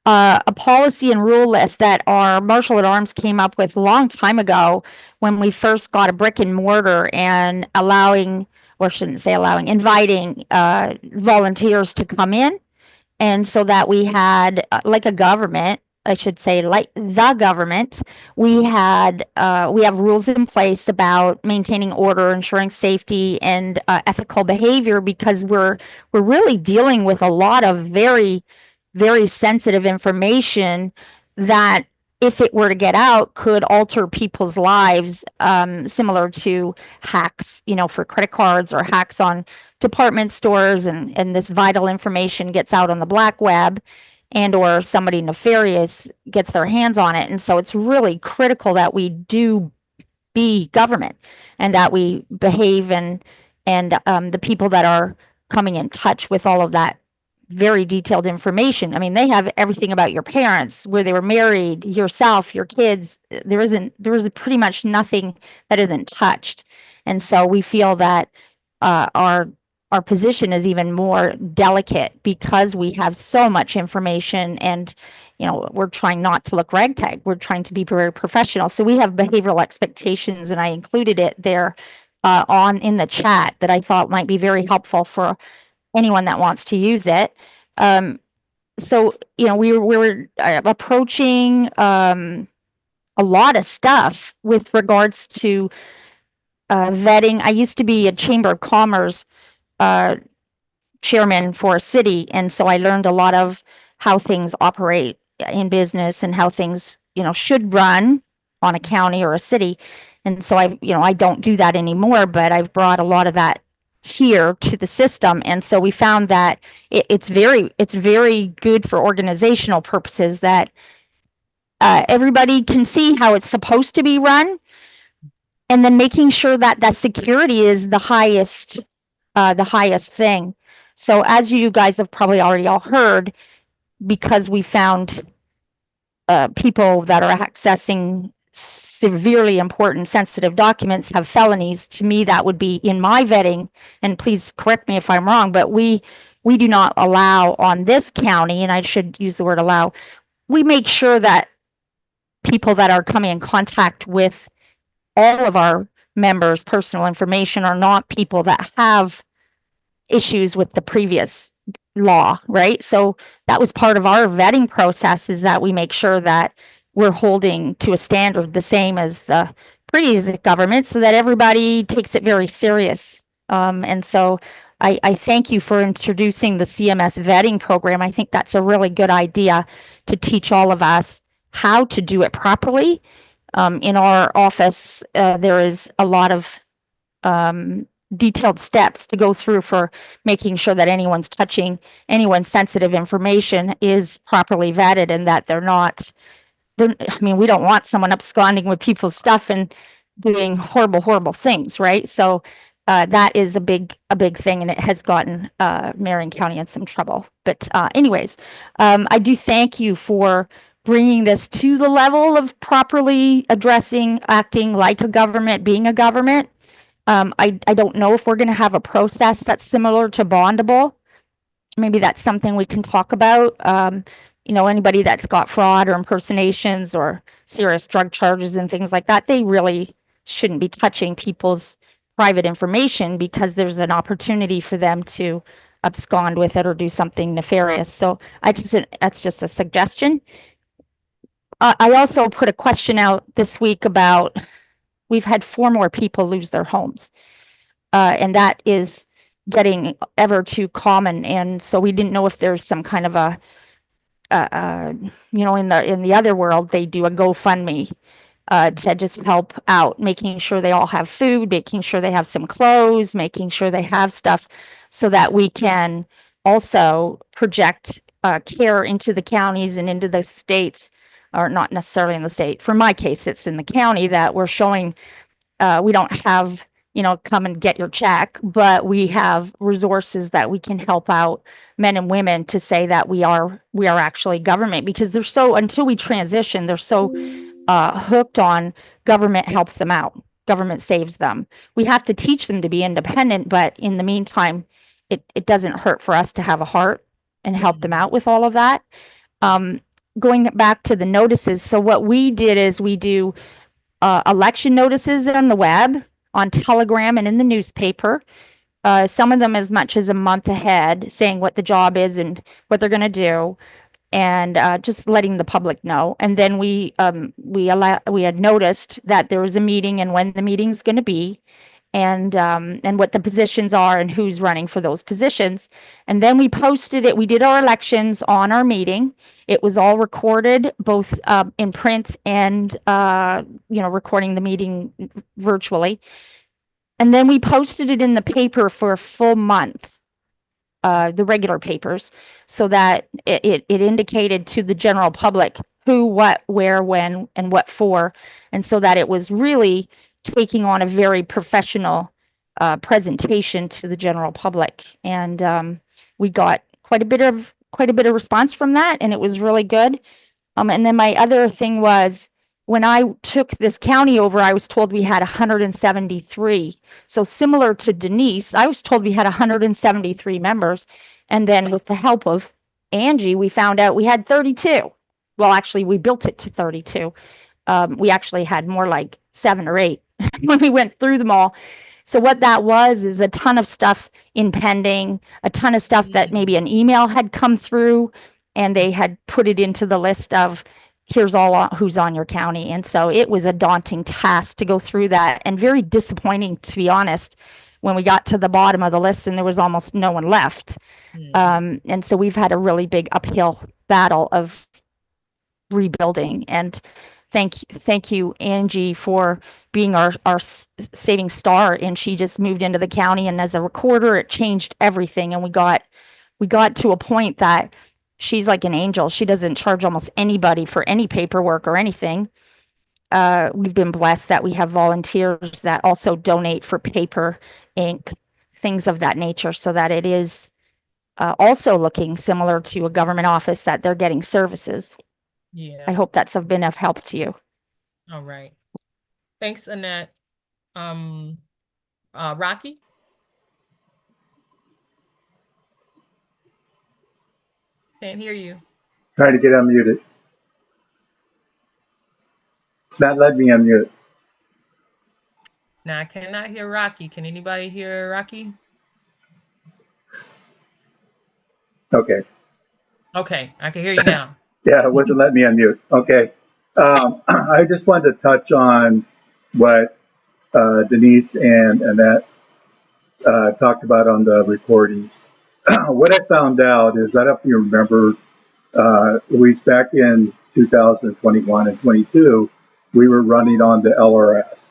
a policy and rule list that our Marshal at Arms came up with a long time ago when we first got a brick and mortar and allowing, or shouldn't say allowing, inviting volunteers to come in. And so that we had like a government, I should say, like the government, we have rules in place about maintaining order, ensuring safety, and ethical behavior, because we're really dealing with a lot of very, very sensitive information that, if it were to get out, could alter people's lives, similar to hacks, for credit cards, or hacks on department stores, and this vital information gets out on the black web, and or somebody nefarious gets their hands on it. And so it's really critical that we do be government, and that we behave, and the people that are coming in touch with all of that very detailed information. I mean, they have everything about your parents, where they were married, yourself, your kids. There is pretty much nothing that isn't touched. And so we feel that our position is even more delicate, because we have so much information, and we're trying not to look ragtag. We're trying to be very professional. So we have behavioral expectations, and I included it there in the chat, that I thought might be very helpful for anyone that wants to use it. So we were approaching a lot of stuff with regards to vetting. I used to be a Chamber of Commerce chairman for a city, and so I learned a lot of how things operate in business, and how things should run on a county or a city. And so I don't do that anymore, but I've brought a lot of that here to the system. And so we found that it's very good for organizational purposes, that everybody can see how it's supposed to be run, and then making sure that that security is the highest thing. So, as you guys have probably already all heard, because we found people that are accessing severely important sensitive documents have felonies, to me that would be in my vetting, and please correct me if I'm wrong, but we do not allow on this county, and I should use the word allow, we make sure that people that are coming in contact with all of our members' personal information are not people that have issues with the previous law, right? So that was part of our vetting process, is that we make sure that we're holding to a standard the same as the previous government, so that everybody takes it very serious. And so I thank you for introducing the CMS vetting program. I think that's a really good idea, to teach all of us how to do it properly. In our office, there is a lot of detailed steps to go through for making sure that anyone's touching anyone's sensitive information is properly vetted and that I mean, we don't want someone absconding with people's stuff and doing horrible things, right? So that is a big thing, and it has gotten Marion County in some trouble. But anyways, I do thank you for bringing this to the level of properly addressing, acting like a government, being a government. I don't know if we're going to have a process that's similar to bondable. Maybe that's something we can talk about. Anybody that's got fraud or impersonations or serious drug charges and things like that, they really shouldn't be touching people's private information because there's an opportunity for them to abscond with it or do something nefarious. So that's just a suggestion. I also put a question out this week about, we've had 4 more people lose their homes. And that is getting ever too common. And so we didn't know if there's some kind of a, in the other world, they do a GoFundMe to just help out, making sure they all have food, making sure they have some clothes, making sure they have stuff so that we can also project care into the counties and into the states, or not necessarily in the state. For my case, it's in the county that we're showing we don't have, come and get your check, but we have resources that we can help out men and women to say that we are actually government, because they're so, until we transition, they're so hooked on government helps them out, government saves them. We have to teach them to be independent, but in the meantime, it doesn't hurt for us to have a heart and help them out with all of that. Going back to the notices, so what we did is we do election notices on the web, on Telegram, and in the newspaper. Some of them as much as a month ahead, saying what the job is and what they're going to do, and just letting the public know. And then we had noticed that there was a meeting and when the meeting's going to be, and what the positions are and who's running for those positions. And then we posted it. We did our elections on our meeting. It was all recorded, both in print and recording the meeting virtually. And then we posted it in the paper for a full month, the regular papers, so that it indicated to the general public who, what, where, when, and what for, and so that it was really taking on a very professional presentation to the general public. And we got quite a bit of response from that, and it was really good. And then my other thing was, when I took this county over, I was told we had 173. So similar to Denise, I was told we had 173 members. And then with the help of Angie, we found out we had 32. Well, actually, we built it to 32. We actually had more like 7 or 8 when we went through them all. So what that was is a ton of stuff in pending, a ton of stuff that maybe an email had come through and they had put it into the list of here's all who's on your county. And so it was a daunting task to go through that, and very disappointing, to be honest, when we got to the bottom of the list and there was almost no one left. And so we've had a really big uphill battle of rebuilding. And thank you, Angie, for being our saving star. And she just moved into the county, and as a recorder, it changed everything. And we got to a point that she's like an angel. She doesn't charge almost anybody for any paperwork or anything. We've been blessed that we have volunteers that also donate for paper, ink, things of that nature, so that it is also looking similar to a government office, that they're getting services. Yeah. I hope that's been of help to you. All right. Thanks, Annette. Rockie? Can't hear you. Trying to get unmuted. It's not letting me unmute. Now I cannot hear Rockie. Can anybody hear Rockie? Okay. Okay, I can hear you now. Yeah, it wasn't letting me unmute. Okay. I just wanted to touch on what Denise and Annette talked about on the recordings. What I found out is, I don't know if you remember, Louise, back in 2021 and 22, we were running on the LRS.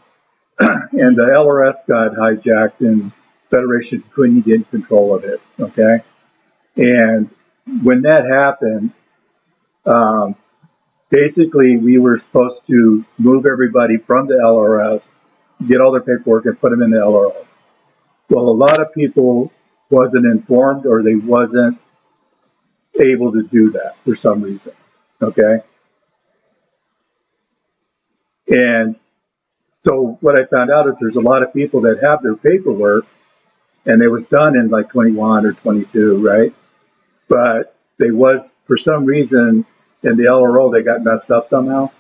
And the LRS got hijacked, and Federation couldn't get control of it. Okay, and when that happened, um, basically we were supposed to move everybody from the LRS, get all their paperwork, and put them in the LRO. Well, a lot of people wasn't informed, or they wasn't able to do that for some reason. Okay, and so what I found out is there's a lot of people that have their paperwork, and it was done in like 21 or 22, right? But they was, for some reason, in the LRO, they got messed up somehow.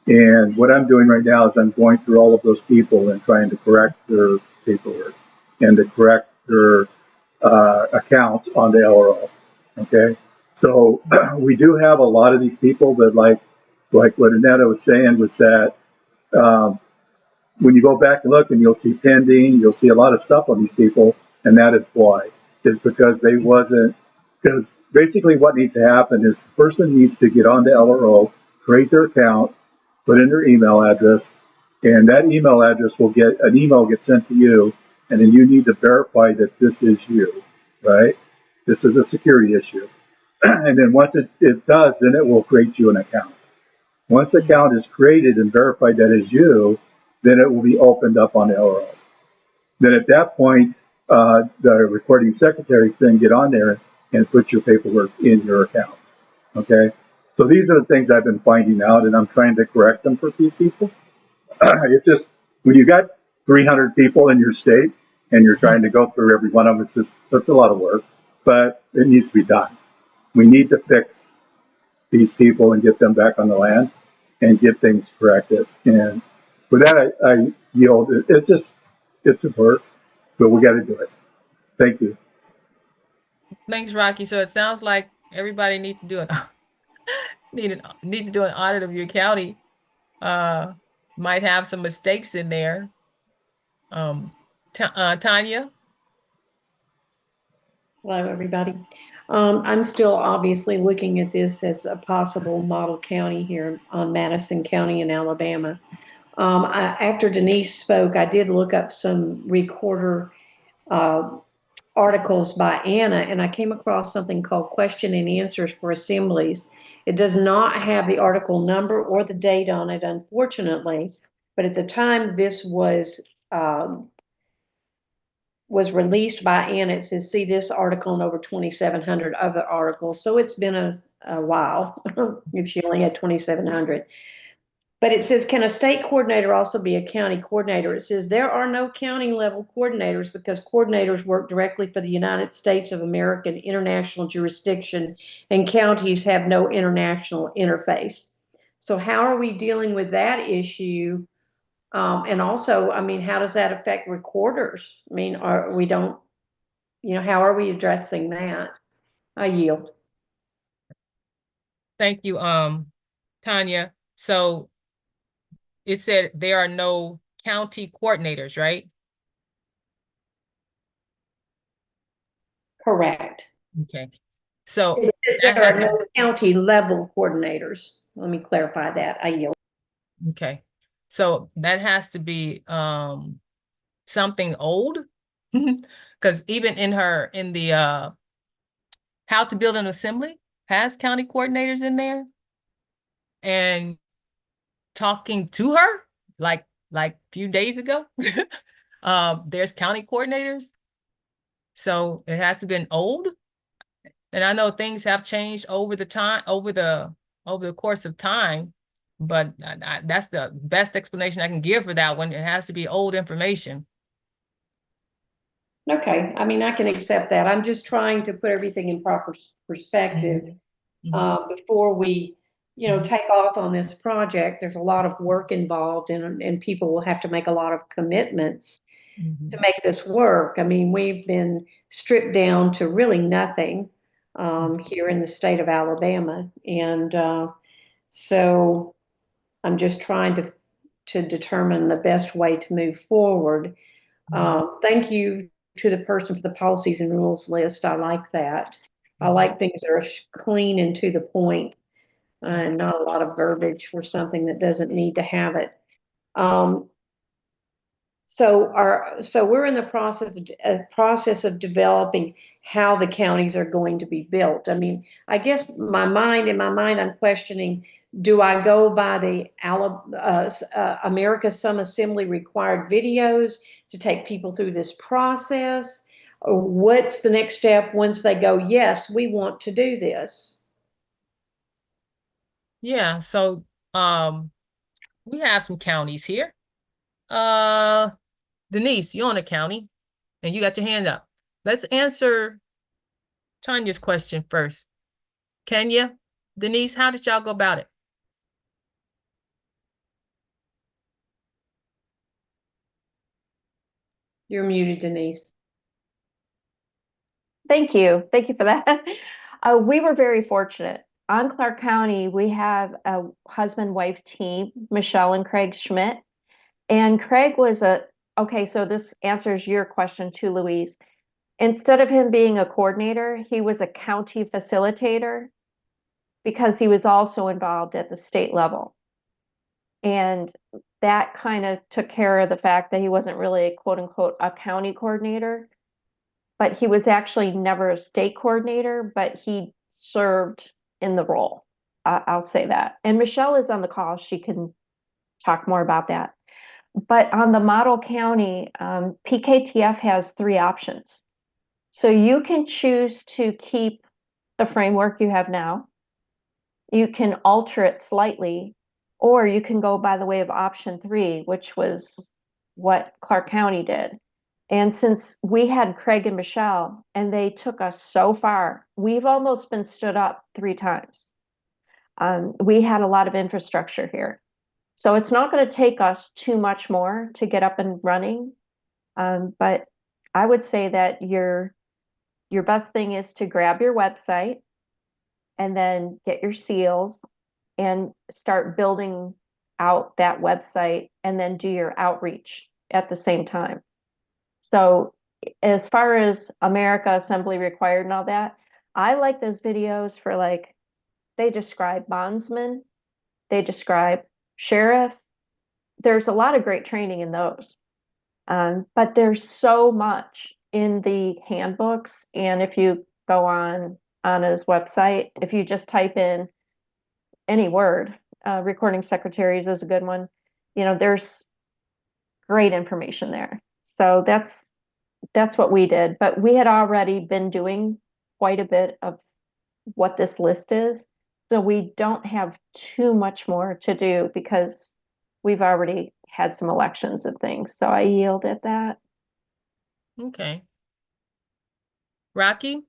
And what I'm doing right now is I'm going through all of those people and trying to correct their paperwork and to correct their accounts on the LRO. Okay, so we do have a lot of these people that, like what Annette was saying, was that um, when you go back and look, and you'll see pending, you'll see a lot of stuff on these people, and that is why. Is because they wasn't, because basically what needs to happen is the person needs to get on the LRO, create their account, put in their email address, and that email address will get, an email gets sent to you, and then you need to verify that this is you, right? This is a security issue. And then once it does, then it will create you an account. Once the account is created and verified that is you, then it will be opened up on the LRO. Then at that point, the recording secretary can get on there and put your paperwork in your account. Okay? So these are the things I've been finding out, and I'm trying to correct them for people. It's just, when you got 300 people in your state and you're trying to go through every one of them, it's just, that's a lot of work, but it needs to be done. We need to fix these people and get them back on the land and get things corrected. And with that, I yield. It's a work, but we got to do it. Thank you. Thanks, Rocky. So it sounds like everybody needs to do an need to do an audit of your county. Might have some mistakes in there. Tanya? Hello, everybody. I'm still obviously looking at this as a possible model county here on Madison County in Alabama. After Denise spoke, I did look up some recorder articles by Anna, and I came across something called Question and Answers for Assemblies. It does not have the article number or the date on it, unfortunately, but at the time this was released by Anna, it says, see this article and over 2,700 other articles. So it's been a while if she only had 2,700. But it says, can a state coordinator also be a county coordinator? It says there are no county level coordinators because coordinators work directly for the United States of America in international jurisdiction, and counties have no international interface. So how are we dealing with that issue? And also, I mean, how does that affect recorders? I mean, how are we addressing that? I yield. Thank you, Tanya. So it said there are no county coordinators, right? Correct. Okay. So It says there are no county level coordinators. Let me clarify that. I yield. okay. So that has to be something old. Because even in the How to Build an Assembly has county coordinators in there. And talking to her like a few days ago, there's county coordinators. So it has to have been old. And I know things have changed over the course of time, but that's the best explanation I can give for that one. It has to be old information. Okay. I mean, I can accept that. I'm just trying to put everything in proper perspective before we, take off on this project. There's a lot of work involved, and people will have to make a lot of commitments to make this work. I mean, we've been stripped down to really nothing here in the state of Alabama. And so I'm just trying to determine the best way to move forward. Thank you to the person for the policies and rules list. I like that. I like things that are clean and to the point, and not a lot of verbiage for something that doesn't need to have it. So we're in the process of developing how the counties are going to be built. I mean, I guess in my mind, I'm questioning, do I go by the America Some Assembly required videos to take people through this process? Or what's the next step once they go, yes, we want to do this? Yeah, so we have some counties here. Denise, you're on a county and you got your hand up. Let's answer Tanya's question first. Kenya, Denise, how did y'all go about it? You're muted, Denise. Thank you. Thank you for that. We were very fortunate. On Clark County, we have a husband-wife team, Michelle and Craig Schmidt. And Craig was okay, so this answers your question too, Louise. Instead of him being a coordinator, he was a county facilitator because he was also involved at the state level. And that kind of took care of the fact that he wasn't really a quote unquote a county coordinator, but he was actually never a state coordinator, but he served in the role. I'll say that. And Michelle is on the call. She can talk more about that. But on the model county, PKTF has 3 options. So you can choose to keep the framework you have now. You can alter it slightly, or you can go by the way of option 3, which was what Clark County did. And since we had Craig and Michelle, and they took us so far, we've almost been stood up 3 times. We had a lot of infrastructure here. So it's not going to take us too much more to get up and running. But I would say that your best thing is to grab your website and then get your seals and start building out that website and then do your outreach at the same time. So as far as America Assembly required and all that, I like those videos for like, they describe bondsman, they describe sheriff. There's a lot of great training in those. But there's so much in the handbooks. And if you go on Anna's website, if you just type in any word, recording secretaries is a good one. You know, there's great information there. So that's what we did. But we had already been doing quite a bit of what this list is. So we don't have too much more to do because we've already had some elections and things. So I yield at that. Okay. Rocky,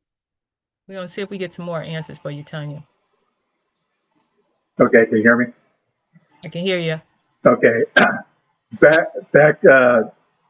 we're going to see if we get some more answers for you, Tanya. Okay, can you hear me? I can hear you. Okay. Back,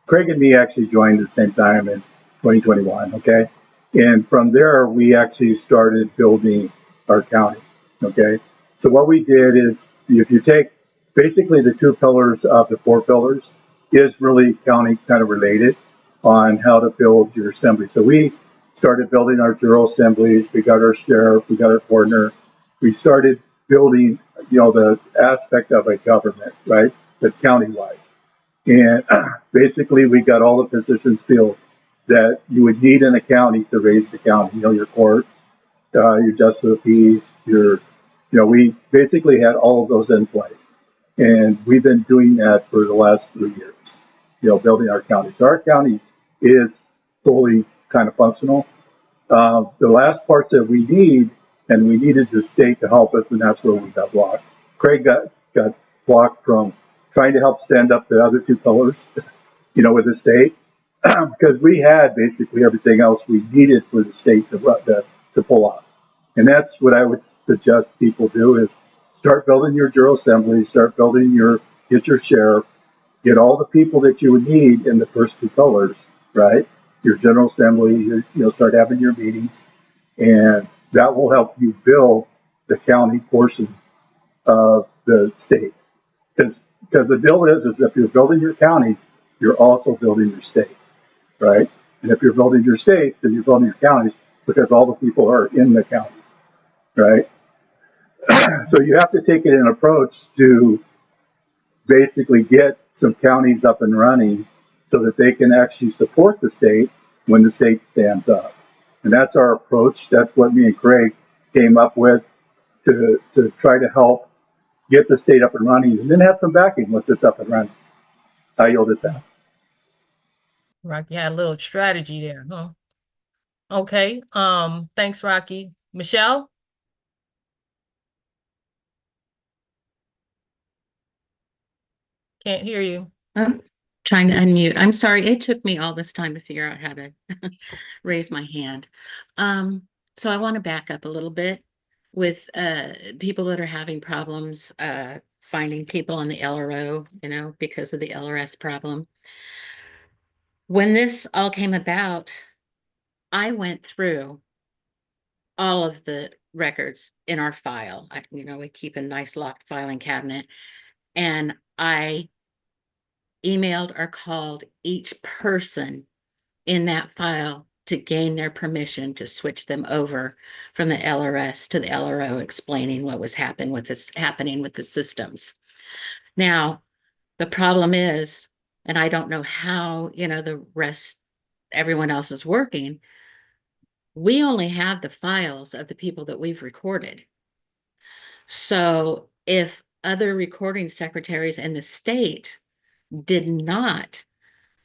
Craig and me actually joined at the same time in 2021, okay? And from there, we actually started building our county, okay? So what we did is, if you take basically the 2 pillars of the 4 pillars, is really county kind of related on how to build your assembly. So we started building our general assemblies, we got our sheriff, we got our coroner, we started building, the aspect of a government, right? But county-wise. And basically, we got all the positions filled that you would need in a county to raise the county. Your courts, your justice of the peace, we basically had all of those in place. And we've been doing that for the last 3 years, building our county. So our county is fully kind of functional. The last parts that we need, and we needed the state to help us, and that's where we got blocked. Craig got blocked from trying to help stand up the other 2 pillars, with the state, because we had basically everything else we needed for the state to pull off. And that's what I would suggest people do is start building your general assembly, get your sheriff, get all the people that you would need in the first 2 pillars, right? Your general assembly, start having your meetings, and that will help you build the county portion of the state. Because the deal is if you're building your counties, you're also building your states, right? And if you're building your states, then you're building your counties because all the people are in the counties, right? So you have to take it an approach to basically get some counties up and running so that they can actually support the state when the state stands up. And that's our approach. That's what me and Craig came up with to try to help get the state up and running, and then have some backing once it's up and running. I yield it that. Rocky had a little strategy there, huh? Okay. Thanks, Rocky. Michelle? Can't hear you. I'm trying to unmute. I'm sorry, it took me all this time to figure out how to raise my hand. So I want to back up a little bit with people that are having problems finding people on the LRO, because of the LRS problem. When this all came about, I went through all of the records in our file. We keep a nice locked filing cabinet, and I emailed or called each person in that file to gain their permission to switch them over from the LRS to the LRO, explaining what was happening with the systems. Now, the problem is, and I don't know how, everyone else is working, we only have the files of the people that we've recorded. So if other recording secretaries in the state did not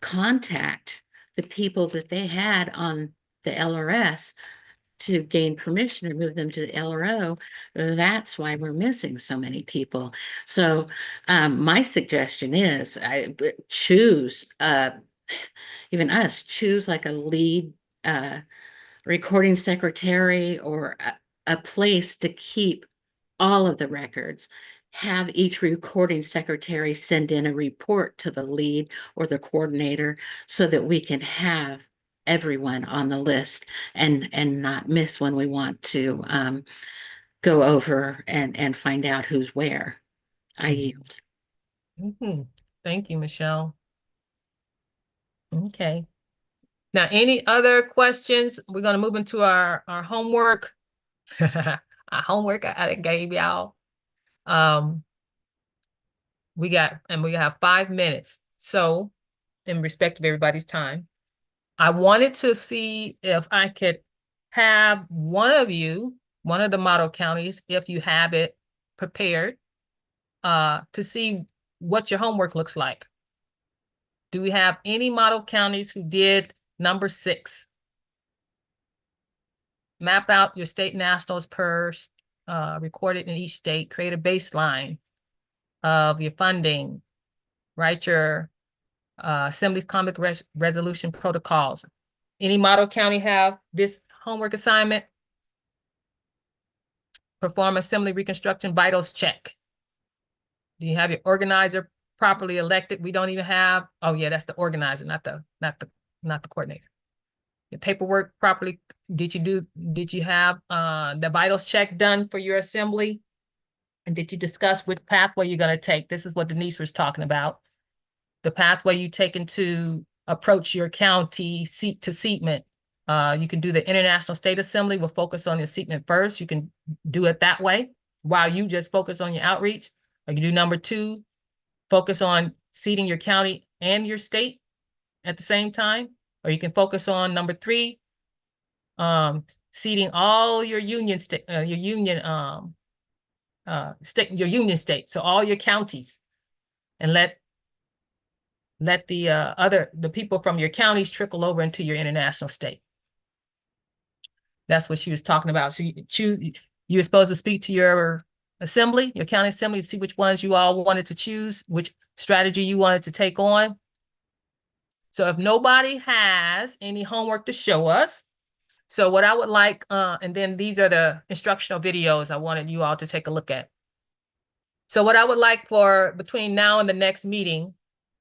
contact the people that they had on the LRS to gain permission to move them to the LRO, that's why we're missing so many people. So my suggestion is choose, even us, choose like a lead recording secretary or a place to keep all of the records. Have each recording secretary send in a report to the lead or the coordinator so that we can have everyone on the list and not miss when we want to go over and find out who's where. I yield. Thank you, Michelle. Okay. Now, any other questions? We're going to move into our homework. Our homework I gave y'all. We have 5 minutes. So, in respect of everybody's time, I wanted to see if I could have one of the model counties, if you have it prepared, to see what your homework looks like. Do we have any model counties who did number 6? Map out your state nationals per recorded in each state, create a baseline of your funding, write your Assembly's conflict resolution protocols. Any model county have this homework assignment? Perform Assembly reconstruction vitals check. Do you have your organizer properly elected? We don't even have, oh yeah, that's the organizer, not the coordinator. Your paperwork properly, did you have the vitals check done for your assembly? And did you discuss which pathway you're going to take? This is what Denise was talking about. The pathway you taken to approach your county seat to seatment. You can do the International State Assembly. We'll focus on your seatment first. You can do it that way while you just focus on your outreach. Or you can do number 2, focus on seating your county and your state at the same time. Or you can focus on number 3, seating all your union state, your union state, so all your counties, and let the people from your counties trickle over into your international state. That's what she was talking about. So you're supposed to speak to your assembly, your county assembly, to see which ones you all wanted to choose, which strategy you wanted to take on. So if nobody has any homework to show us, so what I would like, and then these are the instructional videos I wanted you all to take a look at. So what I would like for between now and the next meeting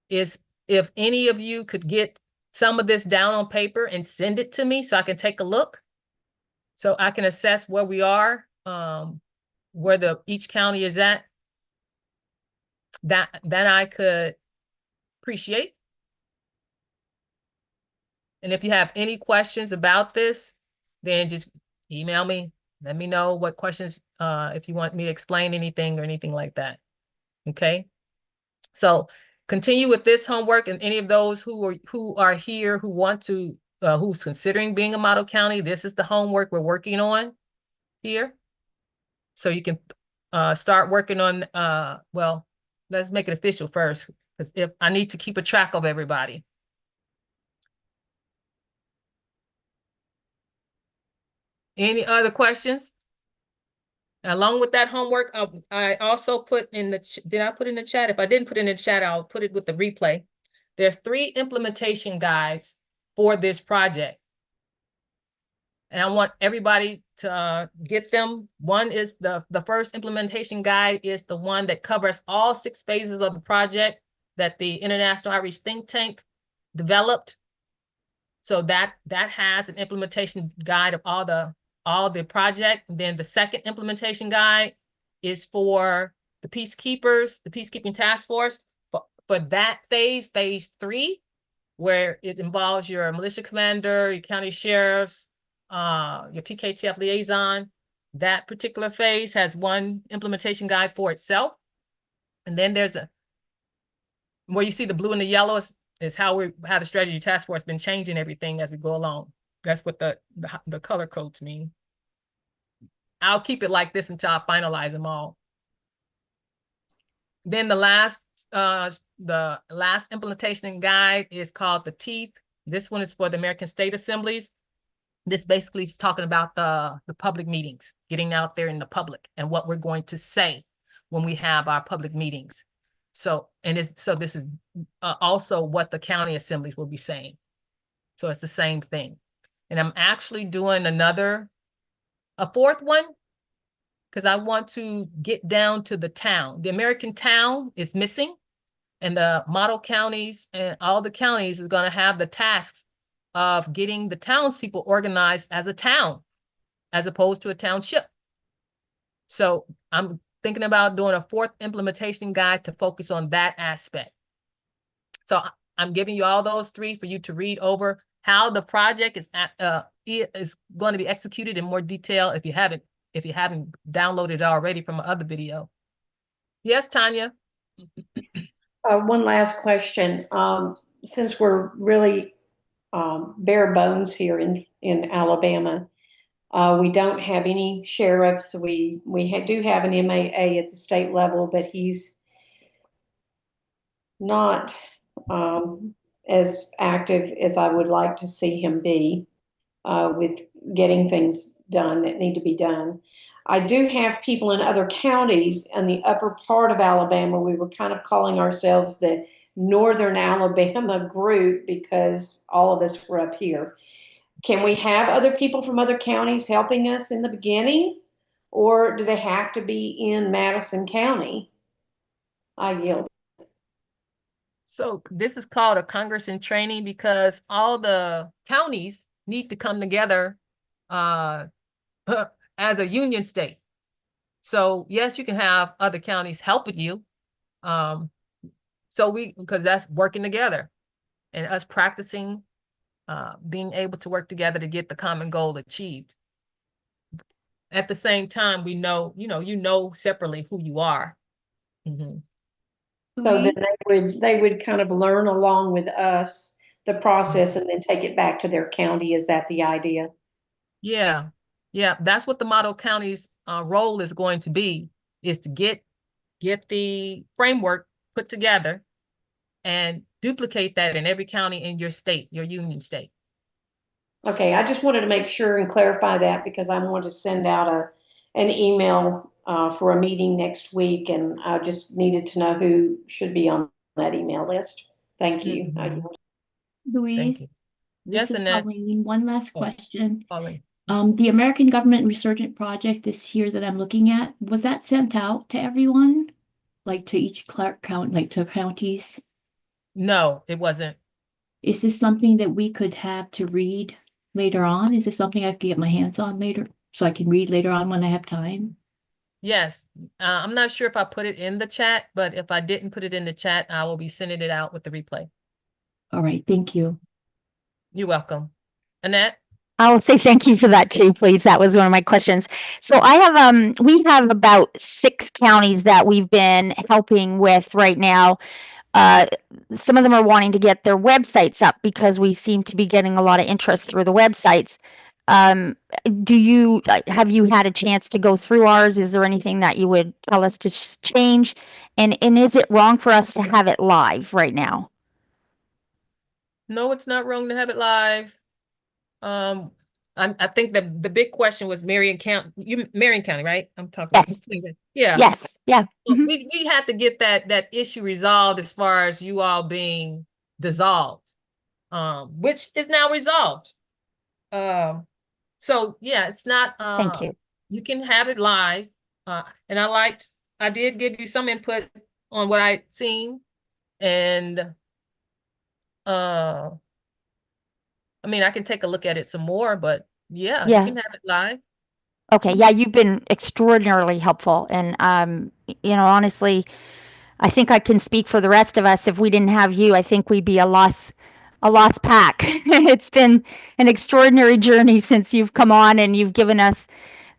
is if any of you could get some of this down on paper and send it to me so I can take a look, so I can assess where we are, where each county is at, that I could appreciate. And if you have any questions about this, then just email me. Let me know what questions, if you want me to explain anything or anything like that. Okay. So continue with this homework, and any of those who are here who want to who's considering being a model county, this is the homework we're working on here. So you can start working on well, let's make it official first, because if I need to keep a track of everybody. Any other questions? Along with that homework, I also put in the, did I put in the chat? If I didn't put it in the chat, I'll put it with the replay. There's 3 implementation guides for this project. And I want everybody to get them. One is the first implementation guide is the one that covers all 6 phases of the project that the International Outreach Think Tank developed. So that has an implementation guide of all the project. And then the second implementation guide is for the peacekeepers, the peacekeeping task force for that phase 3, where it involves your militia commander, your county sheriffs, your PKTF liaison. That particular phase has one implementation guide for itself. And then there's where you see the blue and the yellow is how the strategy task force has been changing everything as we go along. That's what the color codes mean. I'll keep it like this until I finalize them all. Then the last implementation guide is called the Teeth. This one is for the American State Assemblies. This basically is talking about the public meetings, getting out there in the public and what we're going to say when we have our public meetings. So this is also what the county assemblies will be saying. So it's the same thing. And I'm actually doing a 4th one, because I want to get down to the town. The American town is missing, and the model counties and all the counties is going to have the tasks of getting the townspeople organized as a town, as opposed to a township. So I'm thinking about doing a 4th implementation guide to focus on that aspect. So I'm giving you all those 3 for you to read over how the project is going to be executed in more detail if you haven't downloaded it already from my other video. Yes, Tanya? One last question. Since we're really bare bones here in Alabama, we don't have any sheriffs. We do have an MAA at the state level, but he's not as active as I would like to see him be with getting things done that need to be done. I do have people in other counties in the upper part of Alabama. We were kind of calling ourselves the Northern Alabama group because all of us were up here. Can we have other people from other counties helping us in the beginning, or do they have to be in Madison County? I yield. So this is called a Congress in training because all the counties need to come together as a union state. So yes, you can have other counties helping you. Because that's working together and us practicing being able to work together to get the common goal achieved. At the same time, we know, you know separately who you are. Mm-hmm. So then they would kind of learn along with us the process and then take it back to their county. Is that the idea? Yeah. That's what the model county's role is going to be, is to get the framework put together and duplicate that in every county in your state, your union state. Okay, I just wanted to make sure and clarify that because I want to send out an email for a meeting next week, and I just needed to know who should be on that email list. Thank you. Mm-hmm. Louise, Thank you. Yes, this is Annette. Pauline. One last question. Pauline. The American Government Resurgent Project this year that I'm looking at, was that sent out to everyone? Like to each county, like to counties? No, it wasn't. Is this something that we could have to read later on? Is this something I could get my hands on later so I can read later on when I have time? Yes. I'm not sure if I put it in the chat, but if I didn't put it in the chat, I will be sending it out with the replay. All right. Thank you. You're welcome. Annette? I'll say thank you for that too, please. That was one of my questions. So I have we have about 6 counties that we've been helping with right now. some of them are wanting to get their websites up because we seem to be getting a lot of interest through the websites. Have you had a chance to go through ours? Is there anything that you would tell us to change? And is it wrong for us to have it live right now? No, it's not wrong to have it live. I think the big question was Marion County, right? I'm talking about. Yes. Yeah. Yes. Yeah. Well, Mhm. we had to get that issue resolved as far as you all being dissolved, which is now resolved. So yeah, it's not. Thank you. You can have it live, and I did give you some input on what I'd seen, and I mean, I can take a look at it some more, but yeah, you Yeah. can have it live. Okay. Yeah, you've been extraordinarily helpful, and honestly, I think I can speak for the rest of us. If we didn't have you, I think we'd be a lost pack. It's been an extraordinary journey since you've come on, and you've given us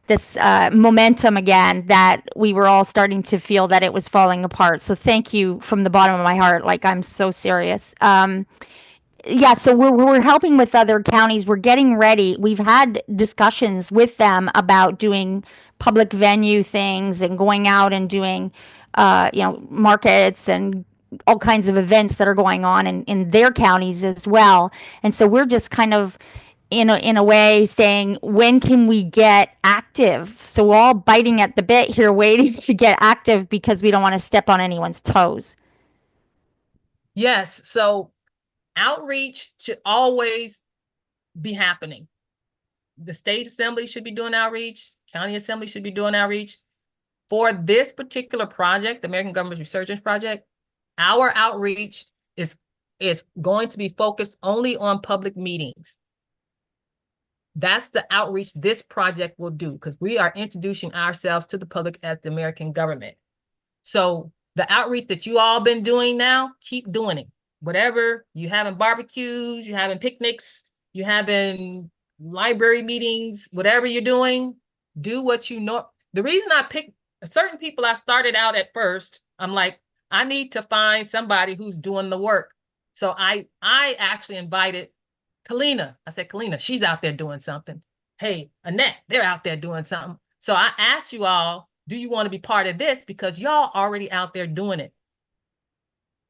this momentum again that we were all starting to feel that it was falling apart. So thank you from the bottom of my heart. Like, I'm so serious. Yeah, so we're helping with other counties. We're getting ready. We've had discussions with them about doing public venue things and going out and doing, markets and all kinds of events that are going on in their counties as well. And so we're just kind of in a way saying, when can we get active? So we're all biting at the bit here, waiting to get active because we don't want to step on anyone's toes. Yes. So outreach should always be happening. The state assembly should be doing outreach. County assembly should be doing outreach. For this particular project, the American Government Resurgence Project, our outreach is going to be focused only on public meetings. That's the outreach this project will do, because we are introducing ourselves to the public as the American government. So the outreach that you all been doing now, keep doing it. Whatever, you having barbecues, you having picnics, you having library meetings, whatever you're doing, do what you know. The reason I picked certain people, I started out at first, I'm like, I need to find somebody who's doing the work. So I actually invited Kalena. I said, Kalena, she's out there doing something. Hey, Annette, they're out there doing something. So I asked you all, do you want to be part of this? Because y'all already out there doing it.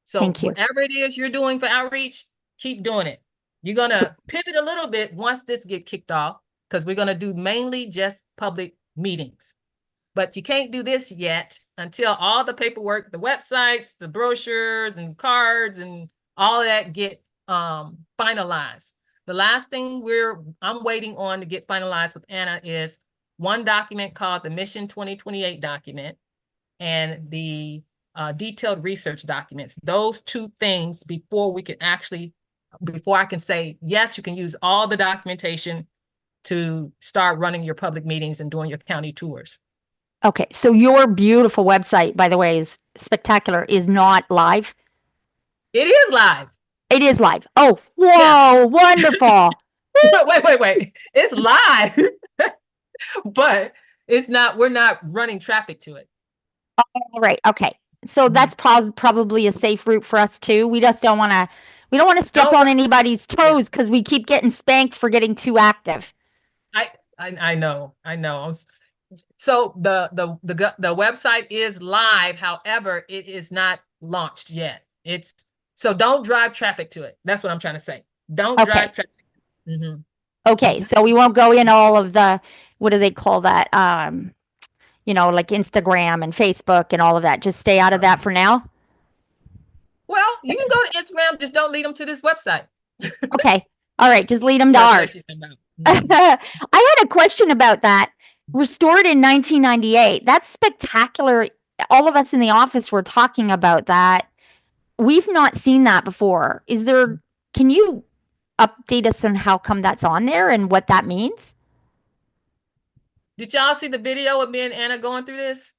So Thank you. whatever it is you're doing for outreach, keep doing it. You're going to pivot a little bit once this get kicked off, because we're going to do mainly just public meetings. But you can't do this yet until all the paperwork, the websites, the brochures and cards and all that get finalized. The last thing I'm waiting on to get finalized with Anna is one document called the Mission 2028 document and the detailed research documents. Those two things before I can say, yes, you can use all the documentation to start running your public meetings and doing your county tours. Okay, so your beautiful website, by the way, is spectacular, is not live? It is live. It is live. Oh, whoa, yeah. Wonderful. Wait. It's live, but we're not running traffic to it. All right, okay. So that's probably a safe route for us too. We just don't want to step on anybody's toes because we keep getting spanked for getting too active. I know. So the website is live. However, it is not launched yet. So don't drive traffic to it. That's what I'm trying to say. Don't drive traffic. Mm-hmm. Okay, so we won't go in all of the, what do they call that? Like Instagram and Facebook and all of that. Just stay out of that for now. Well, you can go to Instagram, just don't lead them to this website. Okay. All right, just lead them to ours. I had a question about that. Restored in 1998. That's spectacular. All of us in the office were talking about that. We've not seen that before. Can you update us on how come that's on there and what that means? Did y'all see the video of me and Anna going through this?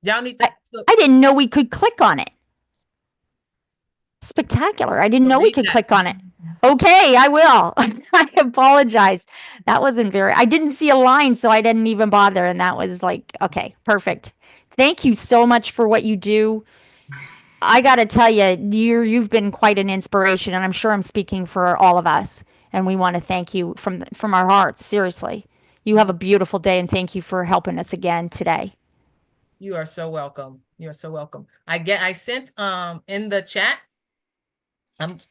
Y'all need to. I didn't know we could click on it. Spectacular. I didn't know we could click on it. Okay, I will. I apologize. I didn't see a line, so I didn't even bother. And that was like, okay, perfect. Thank you so much for what you do. I got to tell you, you've been quite an inspiration, and I'm sure I'm speaking for all of us. And we want to thank you from our hearts. Seriously, you have a beautiful day, and thank you for helping us again today. You are so welcome. You are so welcome. I sent in the chat.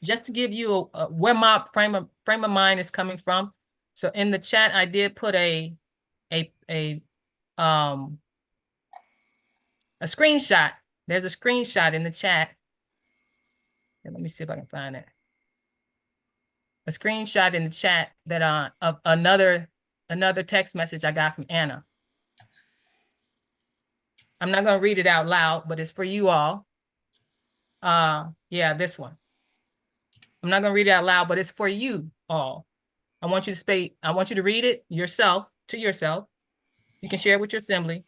Just to give you where my frame of mind is coming from. So in the chat, I did put a screenshot. There's a screenshot in the chat. And let me see if I can find it. A screenshot in the chat that of another text message I got from Anna. I'm not going to read it out loud, but it's for you all. Yeah, this one. I'm not going to read it out loud, but it's for you all. I want you to read it yourself to yourself. You can share it with your assembly.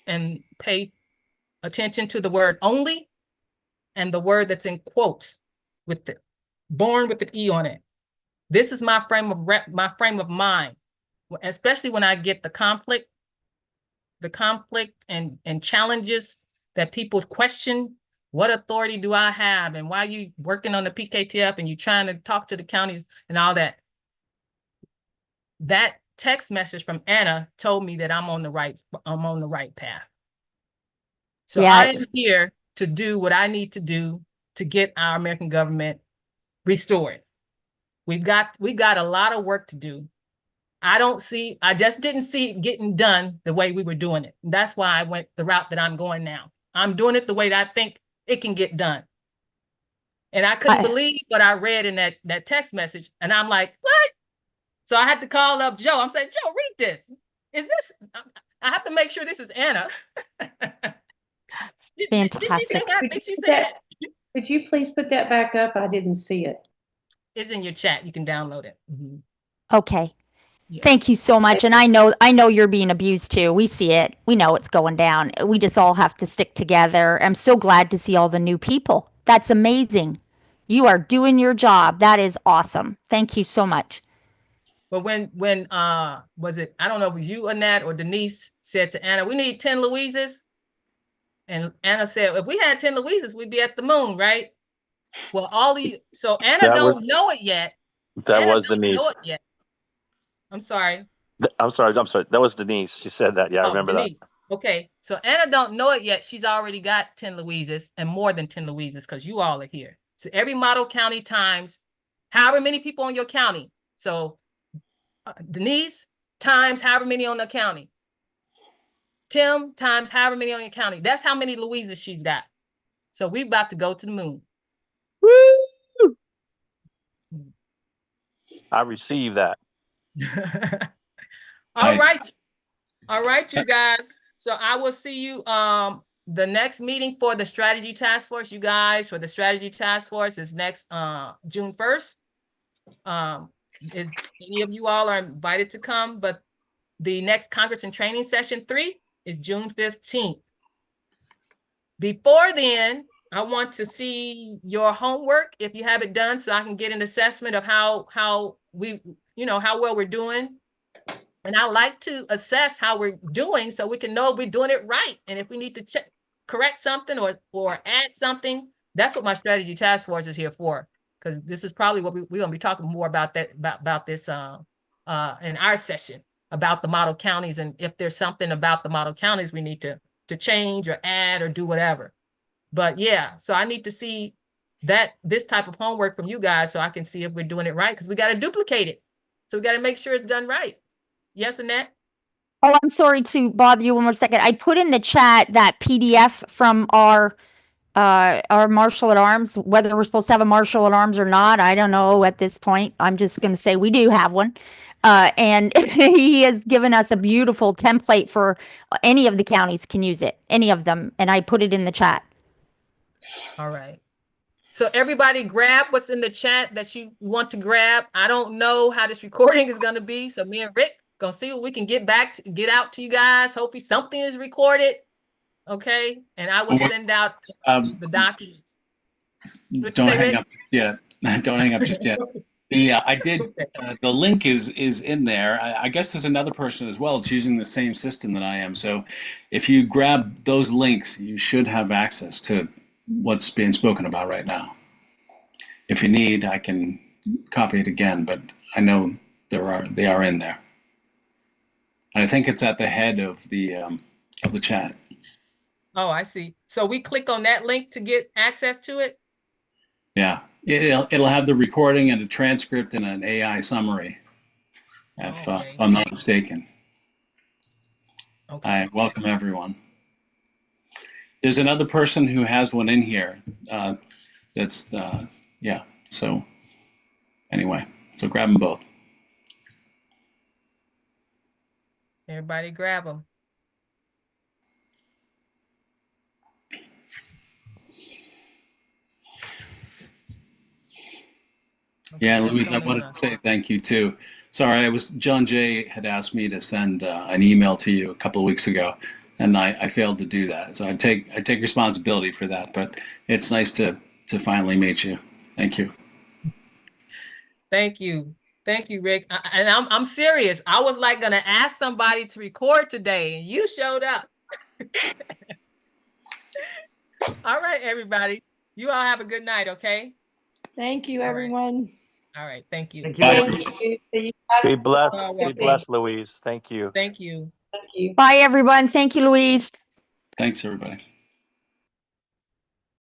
And pay attention to the word only and the word that's in quotes with the born with the E on it. This is my frame of mind, especially when I get the conflict and challenges that people question. What authority do I have? And why you working on the PKTF and you trying to talk to the counties and all that? That text message from Anna told me that I'm on the right path. So Yeah. I am here to do what I need to do to get our American government restored. We got a lot of work to do. I just didn't see it getting done the way we were doing it. That's why I went the route that I'm going now. I'm doing it the way that I think it can get done. And I couldn't believe what I read in that text message. And I'm like, what? So I had to call up Joe. I'm saying, Joe, read this. Is this, I have to make sure this is Anna. Fantastic. Could you please put that back up? I didn't see it. It's in your chat. You can download it. Okay. Yeah. Thank you so much. And I know you're being abused too. We see it. We know it's going down. We just all have to stick together. I'm so glad to see all the new people. That's amazing. You are doing your job. That is awesome. Thank you so much. But when was it, I don't know if it was you, Annette, or Denise said to Anna, we need 10 Louises. And Anna said, if we had 10 Louises, we'd be at the moon, right? Well, so Anna don't know it yet. That was Denise. Know it yet. I'm sorry. I'm sorry. That was Denise. She said that. Yeah, I remember Denise. that. Okay. So Anna don't know it yet. She's already got 10 Louises and more than 10 Louises because you all are here. So every model county times however many people in your county. So Denise times however many on the county. Tim times however many on your county. That's how many Louises she's got. So we're about to go to the moon. Woo! I received that. All right, you guys. So I will see you the next meeting for the strategy task force, you guys, for the strategy task force is next June 1st. If any of you all are invited to come, but the next Congress and Training Session 3 is June 15th. Before then, I want to see your homework if you have it done so I can get an assessment of how we, how well we're doing. And I like to assess how we're doing so we can know if we're doing it right. And if we need to correct something or add something, that's what my strategy task force is here for. Because this is probably what we're going to be talking more about about this in our session about the model counties. And if there's something about the model counties we need to change or add or do whatever. But yeah, so I need to see this type of homework from you guys so I can see if we're doing it right, because we got to duplicate it. So we got to make sure it's done right. Yes, Annette? Oh, I'm sorry to bother you one more second. I put in the chat that PDF from our marshal at arms, whether we're supposed to have a marshal at arms or not, I don't know at this point. I'm just going to say we do have one. And he has given us a beautiful template for any of the counties can use it, any of them. And I put it in the chat. All right. So everybody grab what's in the chat that you want to grab. I don't know how this recording is going to be. So me and Rick going to see what we can get out to you guys. Hopefully something is recorded. Okay. And I will send out the documents. Don't hang up yet. Don't hang up just yet. Yeah, I did. The link is in there. I guess there's another person as well that's using the same system that I am. So if you grab those links, you should have access to what's being spoken about right now. If you need, I can copy it again, but I know they are in there. And I think it's at the head of the chat. Oh, I see. So we click on that link to get access to it? Yeah, it'll have the recording and a transcript and an AI summary, if Okay. I'm not mistaken. Okay. I welcome everyone. There's another person who has one in here. That's yeah. So anyway, so grab them both. Everybody grab them. Yeah, Louise, I wanted to say thank you too. Sorry, John Jay had asked me to send an email to you a couple of weeks ago, and I failed to do that. So I take responsibility for that. But it's nice to finally meet you. Thank you. Thank you. Thank you, Rick. And I'm serious. I was like gonna ask somebody to record today, and you showed up. All right, everybody. You all have a good night, okay? Thank you, everyone. All right. Thank you. Thank Bye. Thank you. Be blessed. You're Be welcome. blessed, Louise. Thank you. Thank you. Thank you. Bye, everyone. Thank you, Louise. Thanks, everybody.